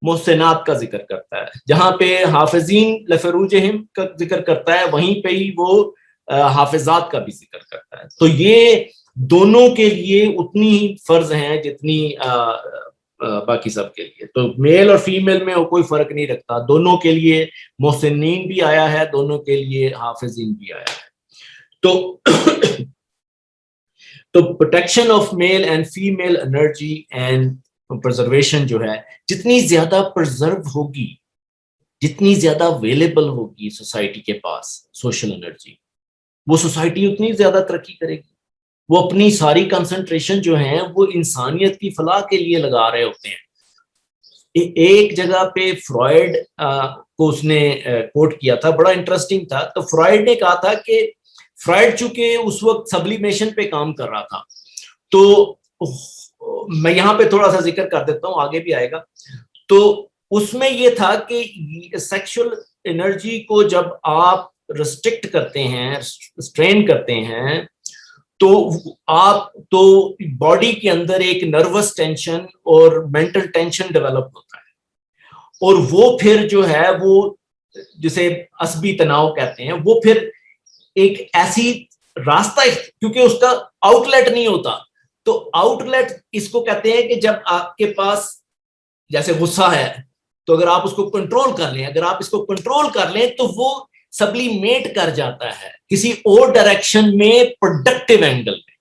S1: محسنات کا ذکر کرتا ہے، جہاں پہ حافظین لفروجہم کا ذکر کرتا ہے وہیں پہ ہی وہ حافظات کا بھی ذکر کرتا ہے. تو یہ دونوں کے لیے اتنی ہی فرض ہیں جتنی باقی سب کے لیے. تو میل اور فیمیل میں وہ کوئی فرق نہیں رکھتا، دونوں کے لیے محسنین بھی آیا ہے، دونوں کے لیے حافظین بھی آیا ہے. تو protection of male and female energy and preservation جو ہے، جتنی زیادہ پرزرو ہوگی، جتنی زیادہ اویلیبل ہوگی سوسائٹی کے پاس سوشل انرجی، وہ سوسائٹی اتنی زیادہ ترقی کرے گی. وہ اپنی ساری کنسنٹریشن جو ہیں وہ انسانیت کی فلاح کے لیے لگا رہے ہوتے ہیں. ایک جگہ پہ فرائڈ کو اس نے کوٹ کیا تھا، بڑا انٹرسٹنگ تھا. تو فرائڈ نے کہا تھا کہ فرائڈ چونکہ اس وقت سبلیمیشن پہ کام کر رہا تھا، تو میں یہاں پہ تھوڑا سا ذکر کر دیتا ہوں، آگے بھی آئے گا. تو اس میں یہ تھا کہ سیکشل انرجی کو جب آپ ریسٹرکٹ کرتے ہیں، اسٹرین کرتے ہیں، تو آپ تو باڈی کے اندر ایک نروس ٹینشن اور مینٹل ٹینشن ڈیولپ ہوتا ہے، اور وہ پھر جو ہے وہ جسے عصبی تناؤ کہتے ہیں، وہ پھر ایک ایسی راستہ، کیونکہ اس کا آؤٹ لیٹ نہیں ہوتا، تو آؤٹ لیٹ اس کو کہتے ہیں کہ جب آپ کے پاس جیسے غصہ ہے تو اگر آپ اس کو کنٹرول کر لیں، اگر آپ اس کو کنٹرول کر لیں تو وہ سبلیمیٹ کر جاتا ہے کسی اور ڈائریکشن میں، پروڈکٹیو اینگل میں،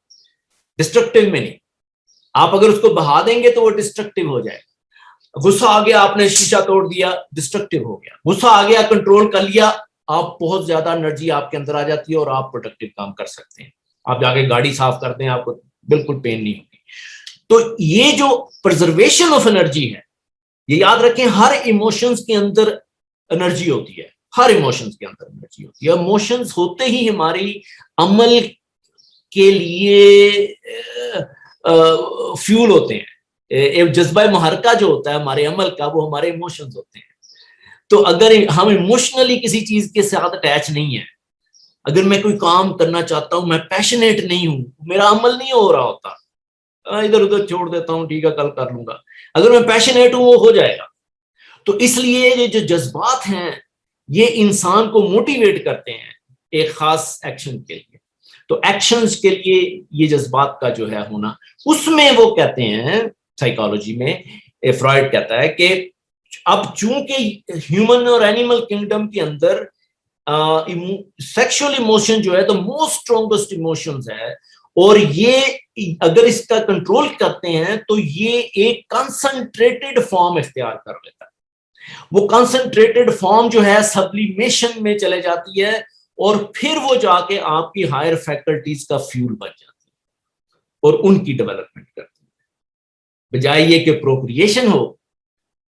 S1: ڈسٹرکٹیو میں نہیں. آپ اگر اس کو بہا دیں گے تو وہ ڈسٹرکٹیو ہو جائے گا. غصہ آ گیا، آپ نے شیشہ توڑ دیا، ڈسٹرکٹیو ہو گیا. غصہ آ گیا، کنٹرول کر لیا، آپ بہت زیادہ انرجی آپ کے اندر آ جاتی ہے اور آپ پروڈکٹیو کام کر سکتے ہیں. آپ جا کے گاڑی صاف کرتے ہیں، آپ کو بالکل پین نہیں ہوگی. تو یہ جو پرزرویشن آف انرجی ہے، یہ یاد رکھیں ہر ایموشنز کے اندر انرجی ہوتی ہے، ہر ایموشنز کے اندر انرجی ہوتی ہے. ایموشنز ہوتے ہی ہماری عمل کے لیے فیول ہوتے ہیں. جذبہ محرکہ جو ہوتا ہے ہمارے عمل کا، وہ ہمارے ایموشنز ہوتے ہیں. تو اگر ہم ایموشنلی کسی چیز کے ساتھ اٹیچ نہیں ہیں، اگر میں کوئی کام کرنا چاہتا ہوں، میں پیشنیٹ نہیں ہوں، میرا عمل نہیں ہو رہا ہوتا، ادھر ادھر چھوڑ دیتا ہوں، ٹھیک ہے کل کر لوں گا. اگر میں پیشنیٹ ہوں وہ ہو جائے گا. تو اس لیے یہ جو جذبات ہیں یہ انسان کو موٹیویٹ کرتے ہیں ایک خاص ایکشن کے لیے. تو ایکشنز کے لیے یہ جذبات کا جو ہے ہونا، اس میں وہ کہتے ہیں سائیکالوجی میں، فرائڈ کہتا ہے کہ اب چونکہ ہیومن اور اینیمل کنگڈم کے اندر سیکشل ایموشن جو ہے تو موسٹ اسٹرانگسٹ ایموشنز ہے، اور یہ اگر اس کا کنٹرول کرتے ہیں تو یہ ایک کنسنٹریٹڈ فارم اختیار کر لیتا ہے. وہ کنسنٹریٹڈ فارم جو ہے سبلیمیشن میں چلے جاتی ہے، اور پھر وہ جا کے آپ کی ہائر فیکلٹیز کا فیول بن جاتی ہے اور ان کی ڈیولپمنٹ کرتی ہے، بجائے یہ کہ پروکریشن ہو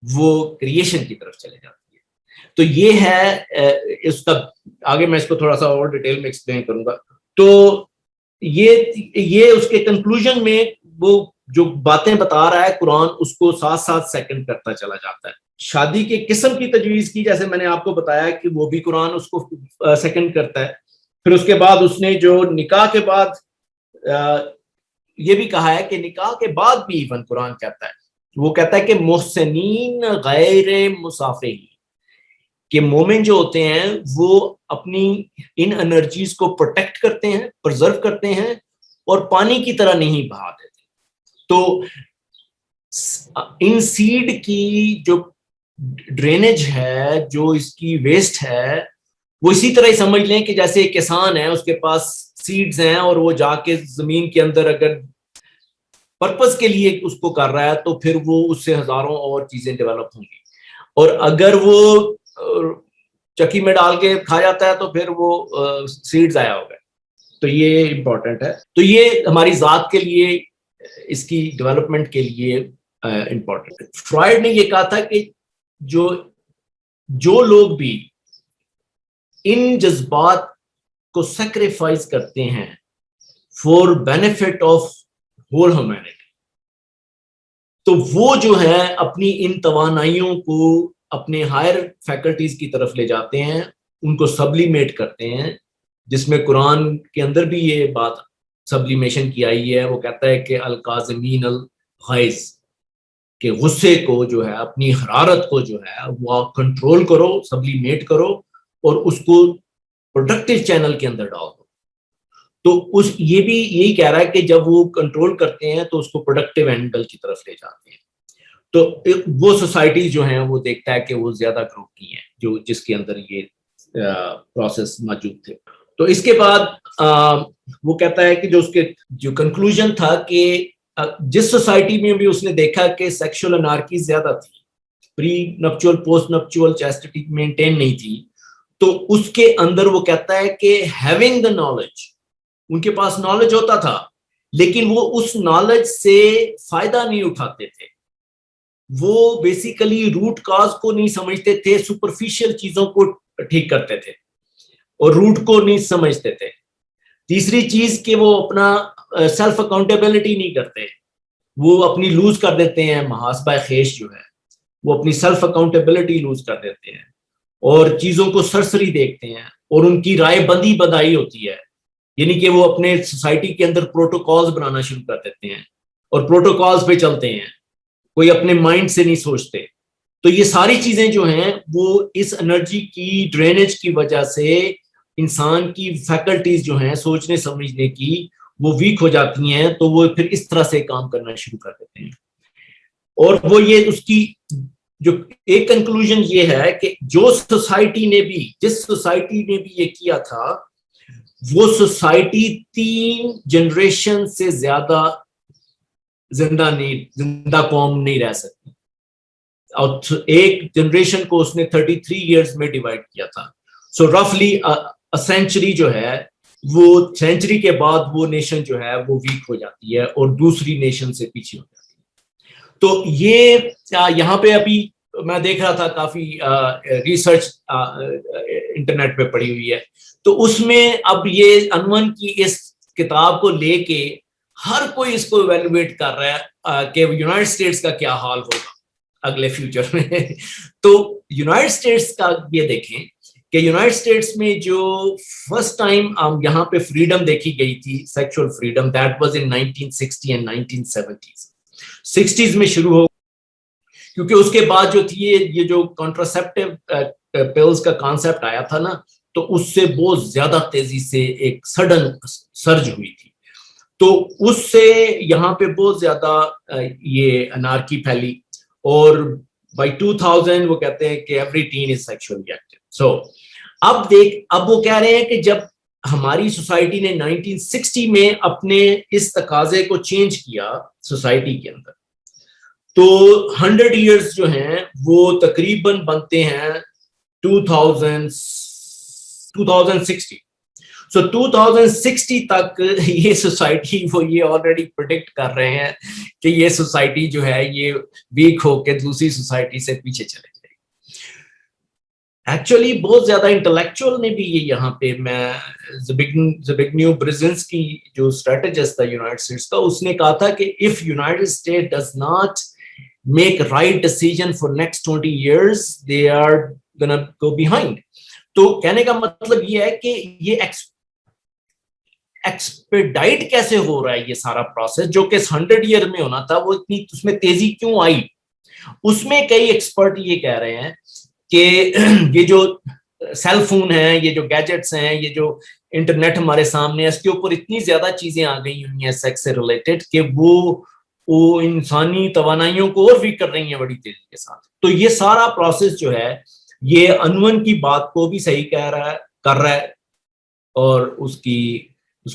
S1: وہ کریشن کی طرف چلے جاتی ہے. تو یہ ہے اس کا، آگے میں اس کو تھوڑا سا اور ڈیٹیل میں ایکسپلین کروں گا. تو یہ اس کے کنکلوژن میں وہ جو باتیں بتا رہا ہے قرآن، اس کو ساتھ ساتھ سیکنڈ کرتا چلا جاتا ہے. شادی کے قسم کی تجویز کی، جیسے میں نے آپ کو بتایا کہ وہ بھی قرآن اس کو سیکنڈ کرتا ہے. پھر اس کے بعد اس نے جو نکاح کے بعد یہ بھی کہا ہے کہ نکاح کے بعد بھی ایون قرآن کہتا ہے، وہ کہتا ہے کہ محسنین غیر مسافرین، کہ مومن جو ہوتے ہیں وہ اپنی ان انرجیز کو پروٹیکٹ کرتے ہیں، پرزرو کرتے ہیں، اور پانی کی طرح نہیں بہا دیتے. تو ان سیڈ کی جو ڈرینیج ہے، جو اس کی ویسٹ ہے، وہ اسی طرح ہی سمجھ لیں کہ جیسے ایک کسان ہے، اس کے پاس سیڈز ہیں اور وہ جا کے زمین کے اندر اگر پرپز کے لیے اس کو کر رہا ہے تو پھر وہ اس سے ہزاروں اور چیزیں ڈیولپ ہوں گی، اور اگر وہ چکی میں ڈال کے کھا جاتا ہے تو پھر وہ سیڈز آیا ہوگا. تو یہ امپورٹنٹ ہے. تو یہ ہماری ذات کے لیے، اس کی ڈیولپمنٹ کے لیے امپورٹنٹ ہے. فرائڈ نے یہ کہا تھا کہ جو لوگ بھی ان جذبات کو سیکریفائز کرتے ہیں for benefit of whole humanity, تو وہ جو ہے اپنی ان توانائیوں کو اپنے ہائر فیکلٹیز کی طرف لے جاتے ہیں، ان کو سبلیمیٹ کرتے ہیں، جس میں قرآن کے اندر بھی یہ بات سبلیمیشن کی آئی ہے. وہ کہتا ہے کہ القاظمین الغیظ، کہ غصے کو جو ہے، اپنی حرارت کو جو ہے وہ آپ کنٹرول کرو، سبلیمیٹ کرو، اور اس کو پروڈکٹیو چینل کے اندر ڈال دو. تو یہ بھی یہی کہہ رہا ہے کہ جب وہ کنٹرول کرتے ہیں تو اس کو پروڈکٹیو اینگل کی طرف لے جاتے ہیں. تو وہ سوسائٹی جو ہیں وہ دیکھتا ہے کہ وہ زیادہ گروہ کی ہیں جس کے اندر یہ پروسیس موجود تھے. تو اس کے بعد وہ کہتا ہے کہ جو اس کے جو کنکلوژن تھا کہ جس سوسائٹی میں بھی اس نے دیکھا کہ سیکشل انارکی زیادہ تھی، پری نپچول پوسٹ نپچول چیسٹی مینٹین نہیں تھی، تو اس کے اندر وہ کہتا ہے کہ ہیونگ دا نالج، ان کے پاس نالج ہوتا تھا لیکن وہ اس نالج سے فائدہ نہیں اٹھاتے تھے. وہ بیسیکلی روٹ کاز کو نہیں سمجھتے تھے، سپرفیشل چیزوں کو ٹھیک کرتے تھے اور روٹ کو نہیں سمجھتے تھے. تیسری چیز کہ وہ اپنا سیلف اکاؤنٹیبلٹی نہیں کرتے، وہ اپنی لوز کر دیتے ہیں. محاسبہ خیش جو ہے وہ اپنی سیلف اکاؤنٹیبلٹی لوز کر دیتے ہیں اور چیزوں کو سرسری دیکھتے ہیں، اور ان کی رائے بندی بدائی ہوتی ہے. یعنی کہ وہ اپنے سوسائٹی کے اندر پروٹوکالز بنانا شروع کر دیتے ہیں اور پروٹوکالز پہ چلتے ہیں، کوئی اپنے مائنڈ سے نہیں سوچتے. تو یہ ساری چیزیں جو ہیں وہ اس انرجی کی ڈرینیج کی وجہ سے انسان کی فیکلٹیز جو ہیں سوچنے سمجھنے کی وہ ویک ہو جاتی ہیں، تو وہ پھر اس طرح سے کام کرنا شروع کر دیتے ہیں. اور وہ یہ اس کی جو ایک کنکلوژن یہ ہے کہ جس سوسائٹی نے بھی یہ کیا تھا، وہ سوسائٹی 3 جنریشن سے زیادہ زندہ قوم نہیں رہ سکتی. اور ایک جنریشن کو اس نے 33 ایئرز میں ڈیوائڈ کیا تھا. سو رفلی سینچری جو ہے، وہ سینچری کے بعد وہ نیشن جو ہے وہ ویک ہو جاتی ہے اور دوسری نیشن سے پیچھے ہو جاتی ہے. تو یہ یہاں پہ ابھی میں دیکھ رہا تھا کافی ریسرچ انٹرنیٹ پہ پڑی ہوئی ہے، تو اس میں اب یہ انون کی اس کتاب کو لے کے ہر کوئی اس کو ایویلویٹ کر رہا ہے کہ یونائٹڈ اسٹیٹس کا کیا حال ہوگا اگلے فیوچر میں. تو یونائٹڈ اسٹیٹس کا یہ دیکھیں کہ یونائٹڈ اسٹیٹس میں جو فرسٹ ٹائم یہاں پہ فریڈم دیکھی گئی تھی، sexual freedom, that was in 1960 and 1970s. 60s میں شروع ہو، کیونکہ اس کے بعد جو تھی یہ جو کانٹراسیپٹیو پلز کا کانسیپٹ آیا تھا نا، تو اس سے بہت زیادہ تیزی سے ایک سڈن سرج ہوئی تھی. تو اس سے یہاں پہ بہت زیادہ یہ انارکی پھیلی, اور بائی 2000 وہ کہتے ہیں کہ every teen is sexually active. So اب وہ کہہ رہے ہیں کہ جب ہماری سوسائٹی نے 1960 میں اپنے اس تقاضے کو چینج کیا سوسائٹی کے اندر, تو 100 ایئرز جو ہیں وہ تقریباً بنتے ہیں 2060. سو 2060 تک یہ سوسائٹی وہ یہ آلریڈی پریڈکٹ کر رہے ہیں کہ یہ سوسائٹی جو ہے یہ ویک ہو کے دوسری سوسائٹی سے پیچھے چلے جائے. ایکچولی بہت زیادہ انٹلیکچوئل نے بھی یہ یہاں پہ, میں زبیگنیو برزنسکی جو اسٹریٹجسٹ تھا یونائٹڈ اسٹیٹس کا, اس نے کہا تھا کہ if United state does not make right decision for next 20 years they are gonna go behind. تو کہنے کا مطلب یہ ہے کہ یہ ایکسپیڈائٹ کیسے ہو رہا ہے یہ سارا پروسیس, جو کہ 100 ایئر میں ہونا تھا, وہ اتنی اس میں تیزی کیوں آئی. اس میں کئی ایکسپرٹ یہ کہہ رہے ہیں کہ یہ جو سیل فون ہیں, یہ جو گیجٹس ہیں, یہ جو انٹرنیٹ ہمارے سامنے ہے, اس کے اوپر اتنی زیادہ چیزیں آ گئی ہوئی ہیں سیکس سے ریلیٹڈ کہ وہ انسانی توانائیوں کو اور ویک کر رہی ہیں بڑی تیزی کے ساتھ. تو یہ سارا پروسیس جو ہے یہ انون کی بات کو بھی صحیح کر رہا ہے اور اس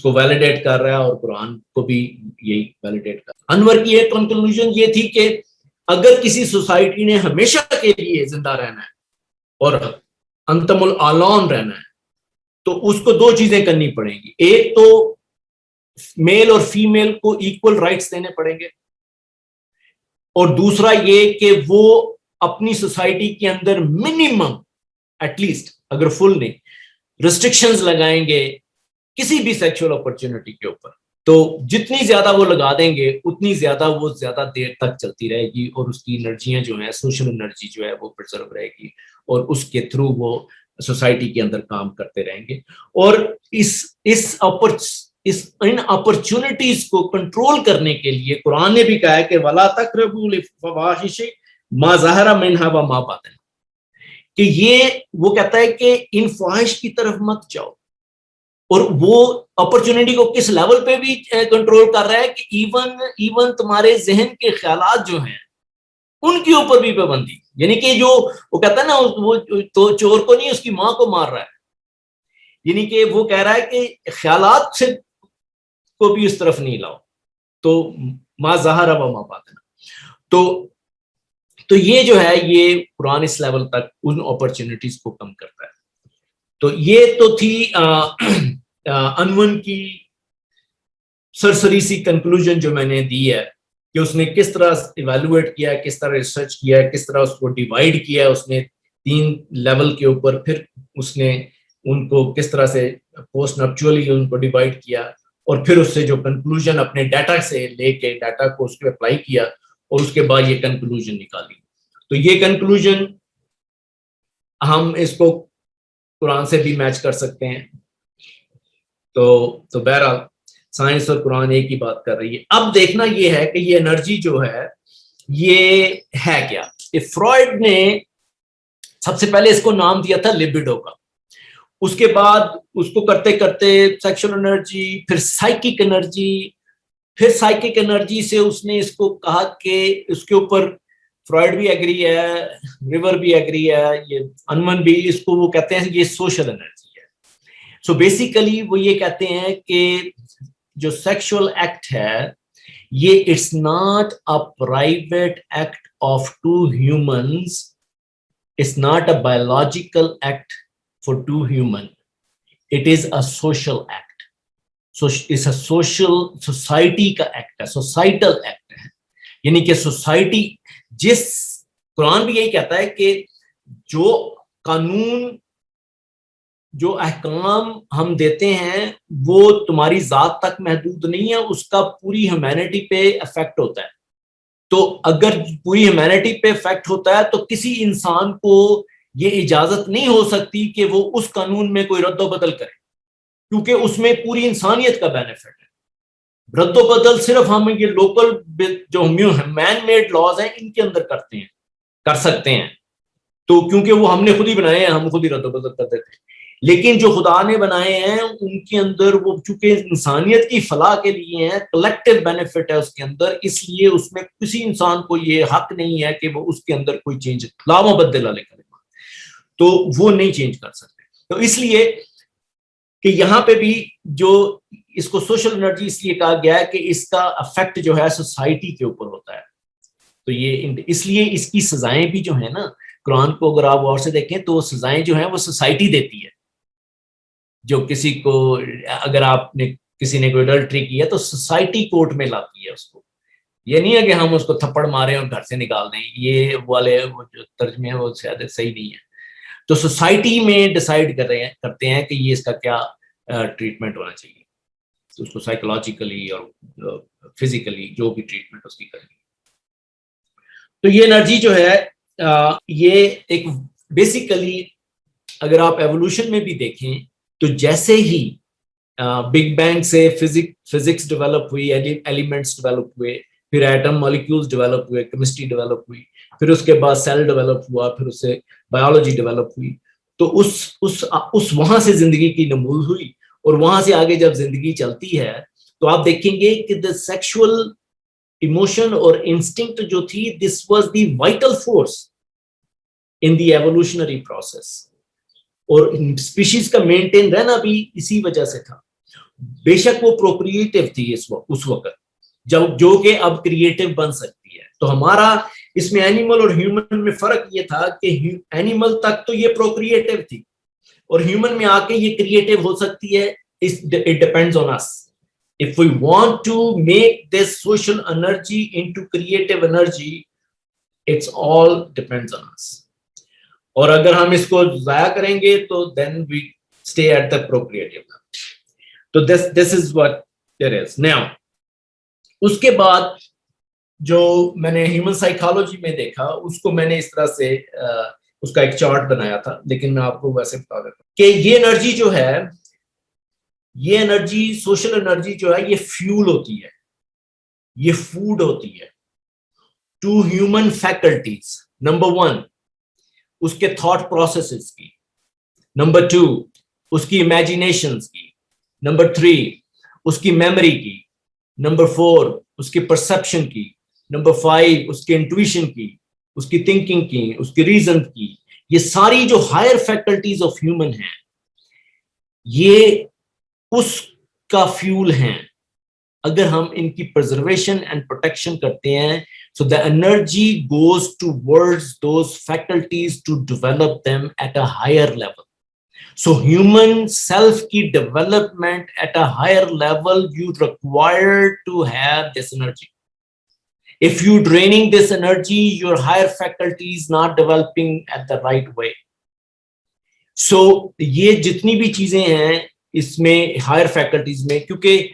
S1: کو ویلیڈیٹ کر رہا ہے, اور قرآن کو بھی یہی ویلیڈیٹ کر رہا ہے. انور کی ایک کنکلوژن یہ تھی کہ اگر کسی سوسائٹی نے ہمیشہ کے لیے زندہ رہنا ہے اور انتم العالم رہنا ہے, تو اس کو دو چیزیں کرنی پڑیں گی. ایک تو میل اور فیمیل کو ایکول رائٹس دینے پڑیں گے, اور دوسرا یہ کہ وہ اپنی سوسائٹی کے اندر منیمم ایٹ لیسٹ, اگر فل نہیں, ریسٹرکشنز لگائیں گے کسی بھی سیکشل اپرچونٹی کے اوپر. تو جتنی زیادہ وہ لگا دیں گے اتنی زیادہ وہ زیادہ دیر تک چلتی رہے گی, اور اس کی انرجیاں جو ہیں, سوشل انرجی جو ہے وہ پرزرو رہے گی, اور اس کے تھرو وہ سوسائٹی کے اندر کام کرتے رہیں گے. اور ان اپرچونٹیز کو کنٹرول کرنے کے لیے قرآن نے بھی کہا ہے کہ وَلَا تَقْرَبُوا الْفَوَاحِشَ مَا ظَهَرَ مِنْهَا وَمَا بَطَنَ, کہ یہ وہ کہتا ہے کہ ان فواہش کی طرف مت جاؤ. اور وہ اپرچونٹی کو کس لیول پہ بھی کنٹرول کر رہا ہے کہ ایون تمہارے ذہن کے خیالات جو ہیں ان کے اوپر بھی پابندی. یعنی کہ جو وہ کہتا ہے نا, وہ تو چور کو نہیں اس کی ماں کو مار رہا ہے, یعنی کہ وہ کہہ رہا ہے کہ خیالات سے کو بھی اس طرف نہیں لاؤ. تو ما ظاہر و ما باطن, تو یہ جو ہے یہ قرآن اس لیول تک ان اپرچونٹیز کو کم کرتا ہے. تو یہ تو تھی انون کی سرسری سی کنکلوژن جو میں نے دی ہے کہ اس نے کس طرح ایویلویٹ کیا ہے, کس طرح ریسرچ کیا ہے, کس طرح اس کو ڈیوائڈ کیا ہے اس نے 3 لیول کے اوپر, پھر اس نے ان کو کس طرح سے پوسٹ نپچولی ان کو ڈیوائڈ کیا, اور پھر اس سے جو کنکلوژن اپنے ڈیٹا سے لے کے ڈیٹا کو اس پہ اپلائی کیا, اور اس کے بعد یہ کنکلوژن نکالی. تو یہ کنکلوژن ہم اس کو قرآن سے بھی میچ کر سکتے ہیں. تو بہرحال سائنس اور قرآن ایک ہی بات کر رہی ہے. اب دیکھنا یہ ہے کہ یہ انرجی جو ہے یہ ہے کیا. فرائڈ نے سب سے پہلے اس کو نام دیا تھا لبیڈو کا, اس کے بعد اس کو کرتے کرتے سیکشل انرجی, پھر سائیکک انرجی, پھر سائیکک انرجی سے اس نے اس کو کہا کہ اس کے اوپر فرائڈ بھی ایگری ہے, ریور بھی ایگری ہے, یہ انمن بھی, اس کو وہ کہتے ہیں یہ سوشل انرجی ہے. سو بیسیکلی وہ یہ کہتے ہیں کہ جو سیکشل ایکٹ ہے یہ it's not a private act of 2 humans, it's not a biological act for 2 humans, it is a social act. It's a society کا ایکٹ ہے, سوسائٹل ایکٹ ہے. یعنی کہ سوسائٹی, جس قرآن بھی یہی کہتا ہے کہ جو قانون, جو احکام ہم دیتے ہیں وہ تمہاری ذات تک محدود نہیں ہے, اس کا پوری ہیومینٹی پہ افیکٹ ہوتا ہے. تو اگر پوری ہیومینٹی پہ افیکٹ ہوتا ہے تو کسی انسان کو یہ اجازت نہیں ہو سکتی کہ وہ اس قانون میں کوئی رد و بدل کرے, کیونکہ اس میں پوری انسانیت کا بینیفٹ ہے. رد و بدل صرف ہم یہ لوکل جو مین میڈ لاز ہیں ان کے اندر کر سکتے ہیں. تو کیونکہ وہ ہم نے خود ہی بنائے ہیں, ہم خود ہی رد و بدل کر دیتے ہیں. لیکن جو خدا نے بنائے ہیں ان کے اندر وہ چونکہ انسانیت کی فلاح کے لیے ہیں، کلیکٹیو بینیفٹ ہے اس کے اندر، اس لیے اس میں کسی انسان کو یہ حق نہیں ہے کہ وہ اس کے اندر کوئی چینج، لا مبدل علیہ کلمہ، تو وہ نہیں چینج کر سکتے. تو اس لیے کہ یہاں پہ بھی جو اس کو سوشل انرجی اس لیے کہا گیا ہے کہ اس کا افیکٹ جو ہے سوسائٹی کے اوپر ہوتا ہے. تو یہ اس لیے اس کی سزائیں بھی جو ہیں نا، قرآن کو اگر آپ غور سے دیکھیں تو سزائیں جو ہیں وہ سوسائٹی دیتی ہے. جو کسی کو، اگر آپ نے کسی نے کوئی اڈلٹری کی ہے تو سوسائٹی کورٹ میں لاتی ہے اس کو. یہ نہیں ہے کہ ہم اس کو تھپڑ ماریں اور گھر سے نکال دیں، یہ والے وہ جو ترجمے ہیں وہ شاید صحیح نہیں ہے. تو سوسائٹی میں ڈیسائیڈ کرتے ہیں کہ یہ اس کا کیا ٹریٹمنٹ ہونا چاہیے، تو اس کو سائیکولوجیکلی اور فزیکلی جو بھی ٹریٹمنٹ اس کی کرنی. تو یہ انرجی جو ہے یہ ایک بیسیکلی اگر آپ ایوولوشن میں بھی دیکھیں تو جیسے ہی بگ بینگ سے فزکس ڈیولپ ہوئی، ایلیمنٹس ڈیولپ ہوئے، پھر ایٹم مالیکیولز ڈیولپ ہوئے، کیمسٹری ڈیولپ ہوئی، پھر اس کے بعد سیل ڈیولپ ہوا، پھر اس سے بایولوجی ڈیولپ ہوئی، تو اس وہاں سے زندگی کی نمود ہوئی. اور وہاں سے آگے جب زندگی چلتی ہے تو آپ دیکھیں گے کہ دا سیکشول ایموشن اور انسٹنکٹ جو تھی، this was the vital force in the evolutionary process. اور اسپیشیز کا مینٹین رہنا بھی اسی وجہ سے تھا. بے شک وہ پروکریٹو تھی اس وقت جو کہ اب کریٹو بن سکتی ہے. تو ہمارا اس میں اینیمل اور ہیومن میں فرق یہ تھا کہ اینیمل تک تو یہ پروکریٹو تھی اور ہیومن میں آ کے یہ کریٹو ہو سکتی ہے. It depends on us. If we want to make this social energy into creative energy, it's all depends on us. اور اگر ہم اس کو ضائع کریں گے تو then we stay at the procreative level. تو this is what there is. Now, اس کے بعد جو میں نے ہیومن سائیکالوجی میں دیکھا اس کو میں نے اس طرح سے اس کا ایک چارٹ بنایا تھا، لیکن میں آپ کو ویسے بتا دیتا ہوں کہ یہ انرجی جو ہے، یہ انرجی سوشل انرجی جو ہے، یہ فیول ہوتی ہے، یہ فوڈ ہوتی ہے ٹو ہیومن فیکلٹیز. نمبر 1 اس کے تھاٹ پروسیسز کی، نمبر 2 اس کی امیجینیشنز کی، نمبر 3 اس کی میموری کی، نمبر 4 اس کی پرسپشن کی، نمبر 5 اس کی انٹویشن کی، اس کی تھنکنگ کی، اس کی ریزن کی. یہ ساری جو ہائر فیکلٹیز آف ہیومن ہیں یہ اس کا فیول ہیں. اگر ہم ان کی پرزرویشن اینڈ پروٹیکشن کرتے ہیں so the energy goes towards those faculties to develop them at a higher level. So human self ki development at a higher level, you require to have this energy. If you draining this energy, your higher faculties not developing at the right way. So یہ جتنی بھی چیزیں ہیں اس میں higher faculties میں، کیونکہ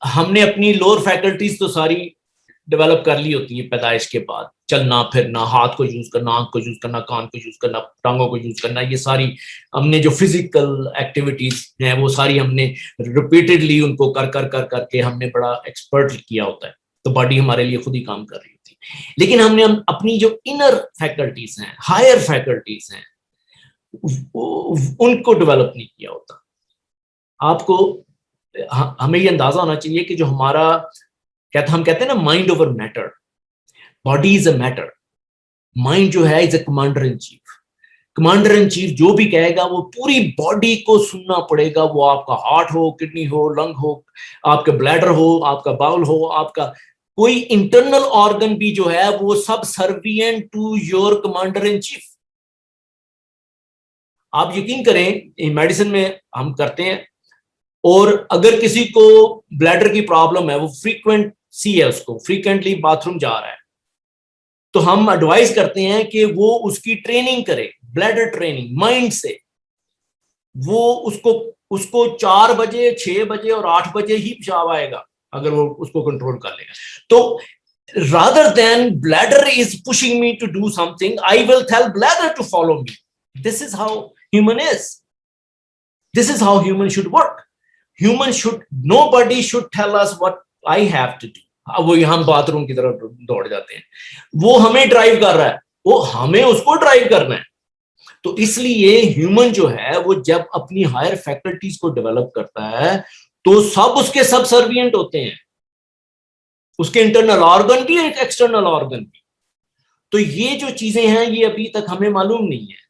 S1: ہم نے اپنی لوور فیکلٹیز تو ساری ڈیولپ کر لی ہوتی ہیں پیدائش کے بعد، چلنا پھرنا، ہاتھ کو یوز کرنا، آنکھ کو یوز کرنا، کان کو یوز کرنا، ٹانگوں کو یوز کرنا، یہ ساری ہم نے جو فزیکل ایکٹیویٹیز ہیں وہ ساری ہم نے ریپیٹڈلی ان کو کر کے ہم نے بڑا ایکسپرٹ کیا ہوتا ہے، تو باڈی ہمارے لیے خود ہی کام کر رہی ہوتی ہے. لیکن ہم نے اپنی جو انر فیکلٹیز ہیں، ہائر فیکلٹیز ہیں، ان کو ڈیولپ نہیں کیا ہوتا. آپ کو ہمیں یہ اندازہ ہونا چاہیے کہ جو ہمارا ہم کہتے ہیں نا mind over matter, body is a matter, mind جو ہے is a commander in chief. Commander in chief جو بھی کہے گا وہ پوری باڈی کو سننا پڑے گا، وہ آپ کا ہارٹ ہو، کڈنی ہو، لنگ ہو، آپ کا بلیڈر ہو، آپ کا باؤل ہو، آپ کا کوئی انٹرنل آرگن بھی جو ہے وہ subservient to your commander in chief. آپ یقین کریں میڈیسن میں ہم کرتے ہیں، اور اگر کسی کو بلیڈر کی پرابلم ہے، وہ فریکوینٹ سی ہے، اس کو فریکوینٹلی باتھ روم جا رہا ہے، تو ہم ایڈوائز کرتے ہیں کہ وہ اس کی ٹریننگ کرے، بلیڈر ٹریننگ مائنڈ سے. وہ اس کو 4 بجے 6 بجے اور 8 بجے ہی پیشاب آئے گا اگر وہ اس کو کنٹرول کر لے گا. تو rather than bladder is pushing me to do something, I will tell bladder to follow me. This is how human is. This is how human should work. Nobody should tell us what I have to do. وہ ہم bath room کی طرف دوڑ جاتے ہیں، وہ ہمیں drive کر رہا ہے، وہ ہمیں اس کو ڈرائیو کرنا ہے. تو اس لیے ہیومن جو ہے وہ جب اپنی ہائر فیکلٹیز کو ڈیولپ کرتا ہے تو سب اس کے سب سروینٹ ہوتے ہیں، اس کے انٹرنل آرگن بھی ایک ایکسٹرنل آرگن بھی. تو یہ جو چیزیں ہیں یہ ابھی تک ہمیں معلوم نہیں ہے.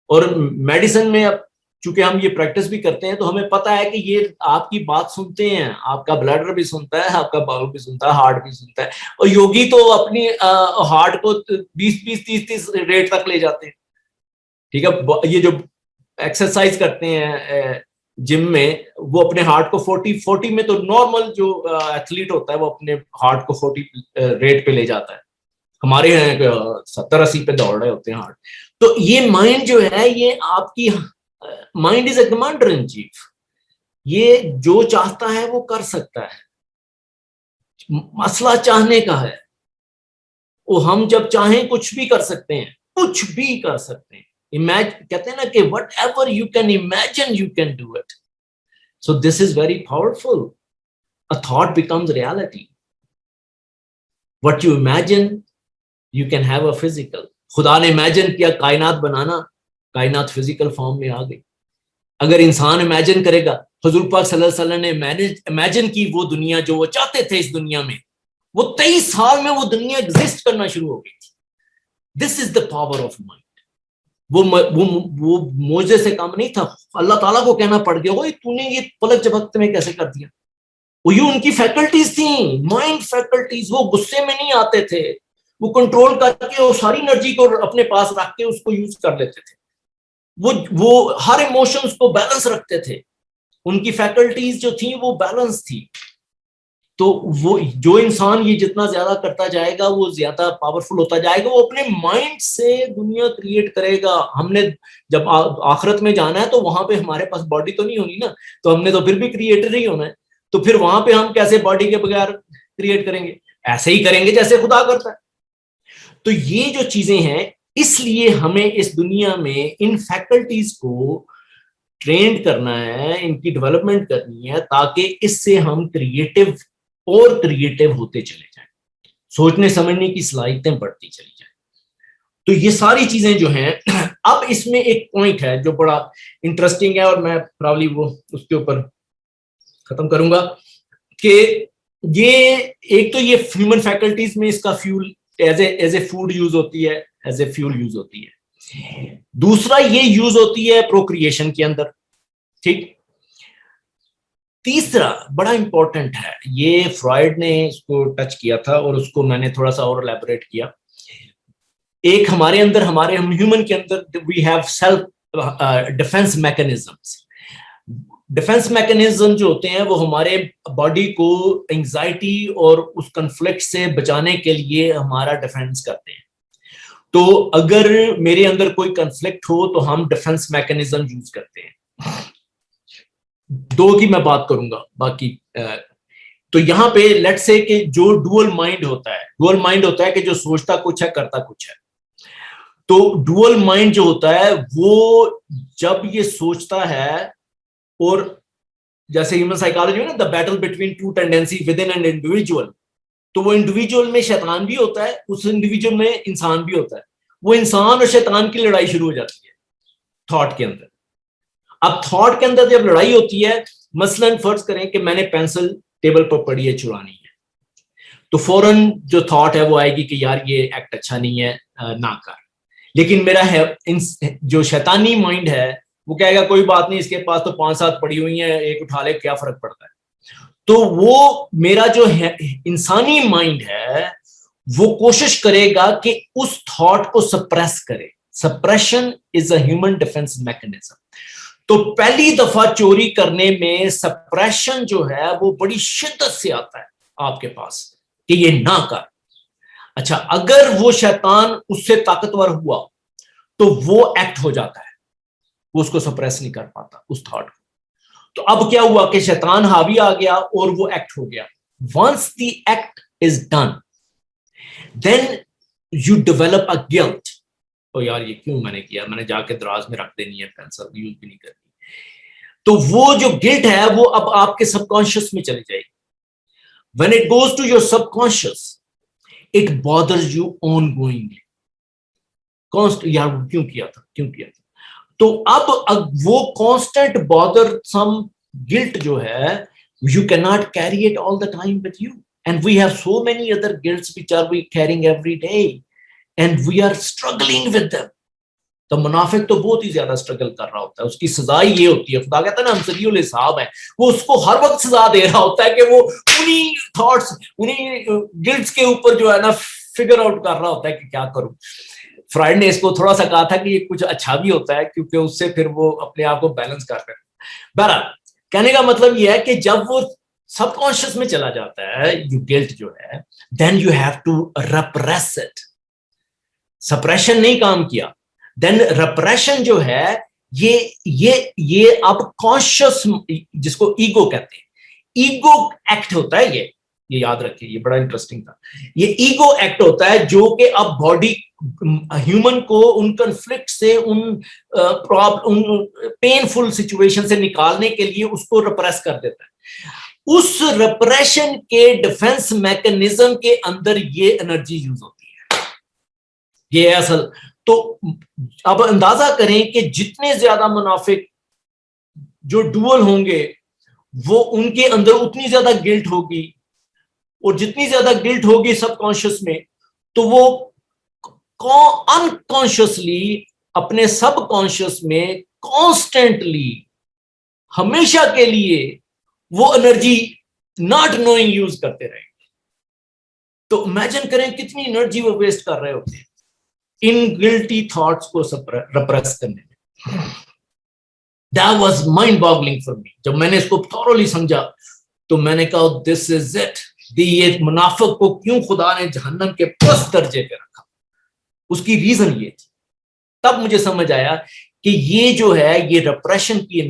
S1: اور میڈیسن میں اب چونکہ ہم یہ پریکٹس بھی کرتے ہیں تو ہمیں پتا ہے کہ یہ آپ کی بات سنتے ہیں، آپ کا بلیڈر بھی سنتا ہے، آپ کا باؤل بھی سنتا ہے، ہارٹ بھی سنتا ہے. اور یوگی تو اپنی ہارٹ کو 20 30 ریٹ تک لے جاتے ہیں. ٹھیک ہے، یہ جو ایکسرسائز کرتے ہیں جم میں وہ اپنے ہارٹ کو 40 میں، تو نارمل جو ایتھلیٹ ہوتا ہے وہ اپنے ہارٹ کو 40 ریٹ پہ لے جاتا ہے. ہمارے یہاں 70 80 پہ دوڑ رہے ہوتے ہیں ہارٹ. تو یہ مائنڈ جو ہے یہ آپ کی mind is a commander in chief. یہ جو چاہتا ہے وہ کر سکتا ہے. مسئلہ چاہنے کا ہے. وہ ہم جب چاہیں کچھ بھی کر سکتے ہیں، کچھ بھی کر سکتے ہیں. کہتے ہیں نا کہ what ever you can imagine you can do it. So this is very powerful. A thought becomes reality. What you imagine, you can have a physical. خدا نے امیجن کیا کائنات بنانا، کائنات فزیکل فارم میں آ گئی. اگر انسان امیجن کرے گا، حضور پاک صلی اللہ علیہ وسلم نے امیجن کی وہ دنیا جو وہ چاہتے تھے اس دنیا میں، وہ 23 سال میں وہ دنیا ایگزسٹ کرنا شروع ہو گئی تھی. دس از دا پاور آف مائنڈ. وہ معجزے سے کام نہیں تھا. اللہ تعالیٰ کو کہنا پڑ گیا، وہی تو نے یہ پلک جھپکتے میں کیسے کر دیا. وہ یہ ان کی فیکلٹیز تھیں، مائنڈ فیکلٹیز. وہ غصے میں نہیں آتے تھے، وہ کنٹرول کر کے وہ ساری انرجی کو اپنے پاس رکھ کے اس کو یوز کر لیتے تھے. وہ ہر ایموشنز کو بیلنس رکھتے تھے. ان کی فیکلٹیز جو تھیں وہ بیلنس تھی. تو وہ جو انسان یہ جتنا زیادہ کرتا جائے گا وہ زیادہ پاورفل ہوتا جائے گا. وہ اپنے مائنڈ سے دنیا کریٹ کرے گا. ہم نے جب آخرت میں جانا ہے تو وہاں پہ ہمارے پاس باڈی تو نہیں ہونی نا، تو ہم نے تو پھر بھی کریٹر ہی ہونا ہے. تو پھر وہاں پہ ہم کیسے باڈی کے بغیر کریٹ کریں گے؟ ایسے ہی کریں گے جیسے خدا کرتا ہے. تو یہ جو چیزیں ہیں، اس لیے ہمیں اس دنیا میں ان فیکلٹیز کو ٹرینڈ کرنا ہے، ان کی ڈیولپمنٹ کرنی ہے، تاکہ اس سے ہم کریٹو اور کریٹو ہوتے چلے جائیں، سوچنے سمجھنے کی صلاحیتیں بڑھتی چلی جائیں. تو یہ ساری چیزیں جو ہیں، اب اس میں ایک پوائنٹ ہے جو بڑا انٹرسٹنگ ہے اور میں پرابلی وہ اس کے اوپر ختم کروں گا کہ یہ ایک تو یہ ہیومن فیکلٹیز میں اس کا fuel as a food use ہوتی ہے، ایز اے فیول یوز ہوتی ہے. دوسرا یہ یوز ہوتی ہے پروکریشن کے اندر. ٹھیک. تیسرا بڑا امپورٹنٹ ہے، یہ فرائڈ نے اس کو ٹچ کیا تھا اور اس کو میں نے تھوڑا سا اور الیبوریٹ کیا. ایک ہمارے اندر، ہمارے ہیومن کے اندر we have self defence mechanisms. Defence mechanism جو ہوتے ہیں وہ ہمارے باڈی کو انگزائٹی اور اس کنفلکٹ سے بچانے کے لیے ہمارا ڈیفenس کرتے ہیں. تو اگر میرے اندر کوئی کنفلکٹ ہو تو ہم ڈیفenس میکنزم یوز کرتے ہیں. دو کی میں بات کروں گا باقی. تو یہاں پہ لیٹ سے کہ جو ڈوئل مائنڈ ہوتا ہے کہ جو سوچتا کچھ ہے کرتا کچھ ہے. تو ڈوئل مائنڈ جو ہوتا ہے وہ جب یہ سوچتا ہے، اور جیسے ہیومن سائیکالوجی میں نا the battle between two tendency with in an individual, تو وہ انڈیویجول میں شیطان بھی ہوتا ہے، اس انڈیویجول میں انسان بھی ہوتا ہے. وہ انسان اور شیطان کی لڑائی شروع ہو جاتی ہے تھاٹ کے اندر. اب تھاٹ کے اندر جب لڑائی ہوتی ہے، مثلا فرض کریں کہ میں نے پینسل ٹیبل پر پڑی ہے، چرانی ہے، تو فوراً جو تھاٹ ہے وہ آئے گی کہ یار یہ ایکٹ اچھا نہیں ہے، نہ کر. لیکن میرا جو شیطانی مائنڈ ہے وہ کہے گا کوئی بات نہیں، اس کے پاس تو 5 7 پڑی ہوئی ہیں، ایک اٹھا لے، کیا فرق پڑتا ہے. تو وہ میرا جو انسانی مائنڈ ہے وہ کوشش کرے گا کہ اس تھاٹ کو سپریس کرے. Suppression is a human defence mechanism. تو پہلی دفعہ چوری کرنے میں سپریشن جو ہے وہ بڑی شدت سے آتا ہے آپ کے پاس کہ یہ نہ کر. اچھا، اگر وہ شیطان اس سے طاقتور ہوا تو وہ ایکٹ ہو جاتا ہے، وہ اس کو سپریس نہیں کر پاتا اس تھاٹ کو. تو اب کیا ہوا کہ شیطان حاوی آ گیا اور وہ ایکٹ ہو گیا. once the act is done then you develop a guilt. او یار یہ کیوں میں نے کیا، میں نے جا کے دراز میں رکھ دینی ہے، پینسل یوز بھی نہیں کرنی. تو وہ جو گلٹ ہے وہ اب آپ کے سب کانشیس میں چلی جائے گی. when it goes to your subconscious it bothers you ongoingly. یار کیوں کیا تھا. تو اب وہ کانسٹنٹ بادر سم گلٹ جو ہے you cannot carry it all the time with you, and we have so many other guilts which are we carrying every day and we are struggling with them. تو منافق تو بہت ہی زیادہ struggle کر رہا ہوتا ہے, اس کی سزا یہ ہوتی ہے, خدا کہتا ہے نا ہم سریع الحساب ہیں, وہ اس کو ہر وقت سزا دے رہا ہوتا ہے کہ وہ انہی تھاٹس انہی گلٹس کے اوپر جو ہے نا فگر آؤٹ کر رہا ہوتا ہے کہ کیا کروں. فرائیڈ نے اس کو تھوڑا سا کہا تھا کہ یہ کچھ اچھا بھی ہوتا ہے کیونکہ اس سے پھر وہ اپنے آپ کو بیلنس کر سکتے. بہرحال کہنے کا مطلب یہ ہے کہ جب وہ سب کانشیس میں چلا جاتا ہے گلٹ جو ہے, then you have to repress it. Suppression نہیں کام کیا, دین ریپریشن جو ہے یہ اب کانشیس, جس کو ایگو کہتے ہیں, ایگو ایکٹ ہوتا ہے. یہ یاد رکھیں, یہ بڑا انٹرسٹنگ تھا. یہ ایگو ایکٹ ہوتا ہے جو کہ اب باڈی ہیومن کو ان کنفلکٹ سے, ان پینفل سچویشن سے نکالنے کے لیے اس کو ریپریس کر دیتا ہے. اس ریپریشن کے ڈیفense میکنزم کے اندر یہ انرجی یوز ہوتی ہے. یہ اصل تو اب اندازہ کریں کہ جتنے زیادہ منافق جو ڈوئل ہوں گے وہ ان کے اندر اتنی زیادہ گلٹ ہوگی, اور جتنی زیادہ گلٹ ہوگی سب کانشیس میں, تو وہ انکانشیسلی اپنے سب کانشیس میں کانسٹینٹلی ہمیشہ کے لیے وہ انرجی ناٹ نوئنگ یوز کرتے رہیں گے. تو امیجن کریں کتنی انرجی وہ ویسٹ کر رہے ہوتے ہیں ان گلٹی تھاٹس کو ریپریس کرنے میں. That was mind boggling for me. جب میں نے اس کو thoroughly سمجھا تو میں نے کہا this is it. یہ منافق کو کیوں خدا نے جہنم کے پس درجے پہ رکھا, اس کی ریزن یہ تھی. تب مجھے سمجھ آیا کہ یہ جو ہے یہ ریپریشن کی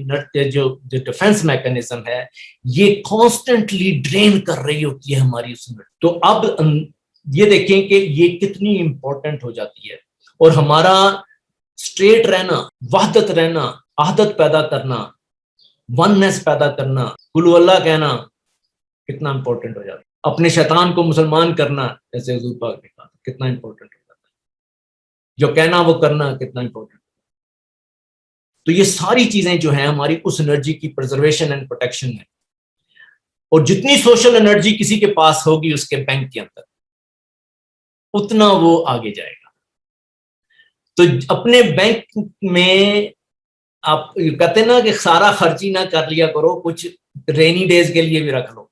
S1: جو ڈیفense میکنزم ہے یہ کانسٹنٹلی ڈرین کر رہی ہوتی ہے ہماری اس میں. تو اب یہ دیکھیں کہ یہ کتنی امپورٹنٹ ہو جاتی ہے, اور ہمارا اسٹریٹ رہنا, وحدت رہنا, وحدت پیدا کرنا, وننس پیدا کرنا, قل ہو اللہ کہنا کتنا امپورٹنٹ ہو جاتا ہے. اپنے شیطان کو مسلمان کرنا, جیسے حضور پاک نے کہا, کتنا امپورٹنٹ ہو جاتا ہے. جو کہنا وہ کرنا کتنا امپورٹنٹ. تو یہ ساری چیزیں جو ہیں ہماری اس انرجی کی پرزرویشن اینڈ پروٹیکشن ہے. اور جتنی سوشل انرجی کسی کے پاس ہوگی اس کے بینک کے اندر, اتنا وہ آگے جائے گا. تو اپنے بینک میں آپ کہتے ہیں نا کہ سارا خرچی نہ کر لیا کرو, کچھ رینی ڈیز کے لیے بھی رکھ لو.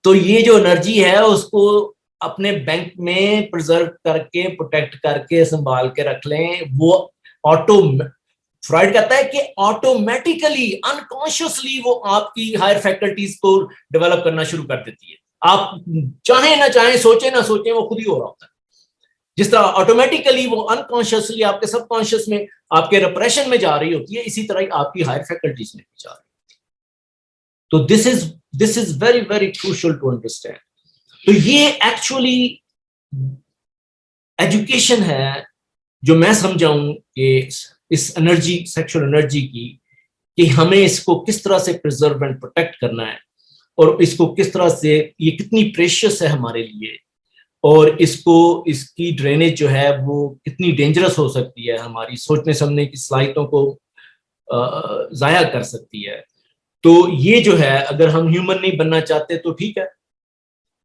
S1: تو یہ جو انرجی ہے اس کو اپنے بینک میں پرزرو کر کے, پروٹیکٹ کر کے, سنبھال کے رکھ لیں. وہ فرائڈ کہتا ہے کہ آٹومیٹیکلی انکانشیسلی وہ آپ کی ہائر فیکلٹیز کو ڈیولپ کرنا شروع کر دیتی ہے. آپ چاہیں نہ چاہیں, سوچیں نہ سوچیں, وہ خود ہی ہو رہا ہوتا ہے. جس طرح آٹومیٹیکلی وہ انکانشیسلی آپ کے سب کانشیس میں آپ کے ریپریشن میں جا رہی ہوتی ہے, اسی طرح آپ کی ہائر فیکلٹیز میں بھی جا رہی ہوتی ہے. تو this is very very crucial to understand. تو یہ ایکچولی ایجوکیشن ہے جو میں سمجھاؤں کہ اس انرجی, سیکشل انرجی کی, کہ ہمیں اس کو کس طرح سے پرزرو اینڈ پروٹیکٹ کرنا ہے, اور اس کو کس طرح سے, یہ کتنی پریشیس ہے ہمارے لیے, اور اس کی ڈرینیج جو ہے وہ کتنی ڈینجرس ہو سکتی ہے, ہماری سوچنے سمجھنے کی صلاحیتوں کو ضائع کر سکتی ہے. تو یہ جو ہے اگر ہم ہیومن نہیں بننا چاہتے تو ٹھیک ہے,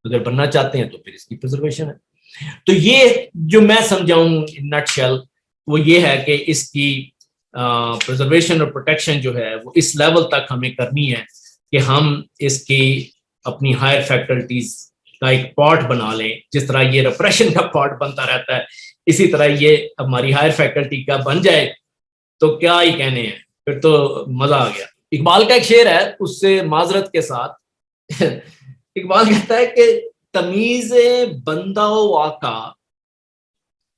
S1: اگر بننا چاہتے ہیں تو پھر اس کی پرزرویشن ہے. تو یہ جو میں سمجھاؤں نٹ شیل وہ یہ ہے کہ اس کی پرزرویشن اور پروٹیکشن جو ہے وہ اس لیول تک ہمیں کرنی ہے کہ ہم اس کی اپنی ہائر فیکلٹیز کا ایک پارٹ بنا لیں. جس طرح یہ ریپریشن کا پارٹ بنتا رہتا ہے, اسی طرح یہ ہماری ہائر فیکلٹی کا بن جائے تو کیا ہی کہنے ہیں, پھر تو مزہ آ گیا. اقبال کا ایک شعر ہے, اس سے معذرت کے ساتھ اقبال کہتا ہے کہ تمیز بندہ و آقا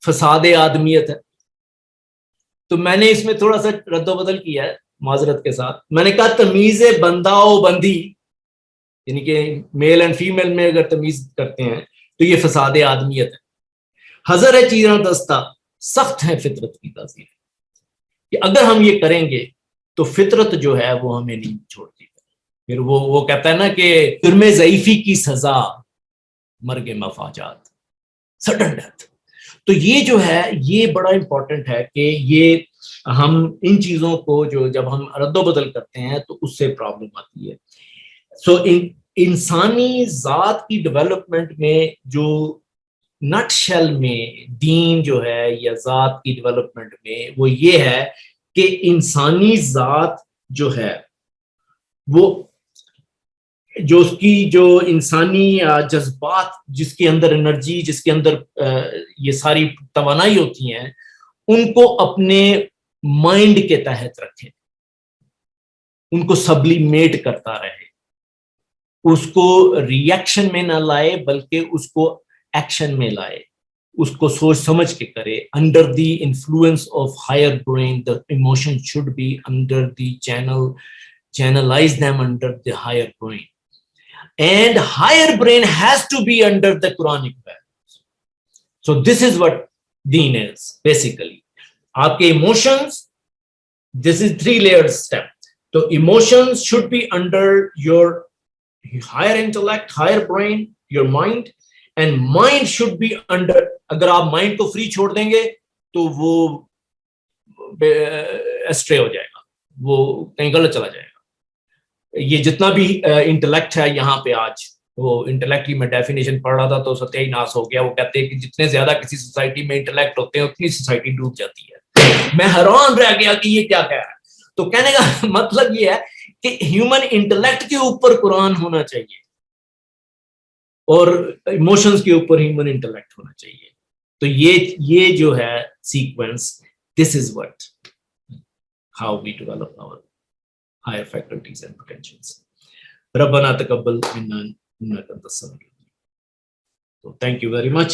S1: فساد آدمیت ہے. تو میں نے اس میں تھوڑا سا رد و بدل کیا ہے معذرت کے ساتھ. میں نے کہا تمیز بندہ و بندی, یعنی کہ میل اینڈ فیمیل میں اگر تمیز کرتے ہیں تو یہ فساد آدمیت ہے. حضر ہے چیراں دستہ سخت ہے فطرت کی تعزیر, کہ اگر ہم یہ کریں گے تو فطرت جو ہے وہ ہمیں نہیں چھوڑتی. پھر وہ کہتا ہے نا کہ جرم ضعیفی کی سزا مرگ مفاجات, سڈن ڈیتھ. تو یہ جو ہے یہ بڑا امپورٹنٹ ہے کہ یہ ہم ان چیزوں کو جو جب ہم رد و بدل کرتے ہیں تو اس سے پرابلم آتی ہے. سو انسانی ذات کی ڈیولپمنٹ میں جو نٹ شیل میں دین جو ہے یا ذات کی ڈیولپمنٹ میں وہ یہ ہے کہ انسانی ذات جو ہے وہ جو اس کی جو انسانی جذبات، جس کے اندر انرجی، جس کے اندر یہ ساری توانائی ہوتی ہیں، ان کو اپنے مائنڈ کے تحت رکھے، ان کو سبلیمیٹ کرتا رہے، اس کو ری ایکشن میں نہ لائے بلکہ اس کو ایکشن میں لائے، اس کو سوچ سمجھ کے کرے. Under the influence of higher brain the emotion should be under the channelize them under the higher brain, and higher brain has to be under the Quranic values. So this is what deen is basically. آپ کے emotions, this is 3 layered step. So emotions should be under your higher intellect, higher brain, your mind, and mind should be under. اگر آپ mind کو free چھوڑ دیں گے تو وہ اسٹرے ہو جائے گا، وہ کہیں غلط چلا جائے گا. یہ جتنا بھی انٹلیکٹ ہے یہاں پہ آج، وہ انٹلیکٹ کی میں ڈیفینیشن پڑھ رہا تھا تو ستیہ ہی ناس ہو گیا. وہ کہتے ہیں کہ جتنے زیادہ کسی سوسائٹی میں انٹلیکٹ ہوتے ہیں اتنی سوسائٹی ڈوب جاتی ہے. میں حیران رہ گیا کہ یہ کیا کہہ رہا ہے. تو کہنے کا مطلب یہ ہے کہ ہیومن انٹلیکٹ کے اوپر قرآن ہونا چاہیے اور ایموشنز کے اوپر ہیومن انٹلیکٹ ہونا چاہیے. تو یہ جو ہے sequence, this is what how we develop our higher faculties and potentials. ربنا تقبل منا انک انت السمیع العلیم. Thank you very much.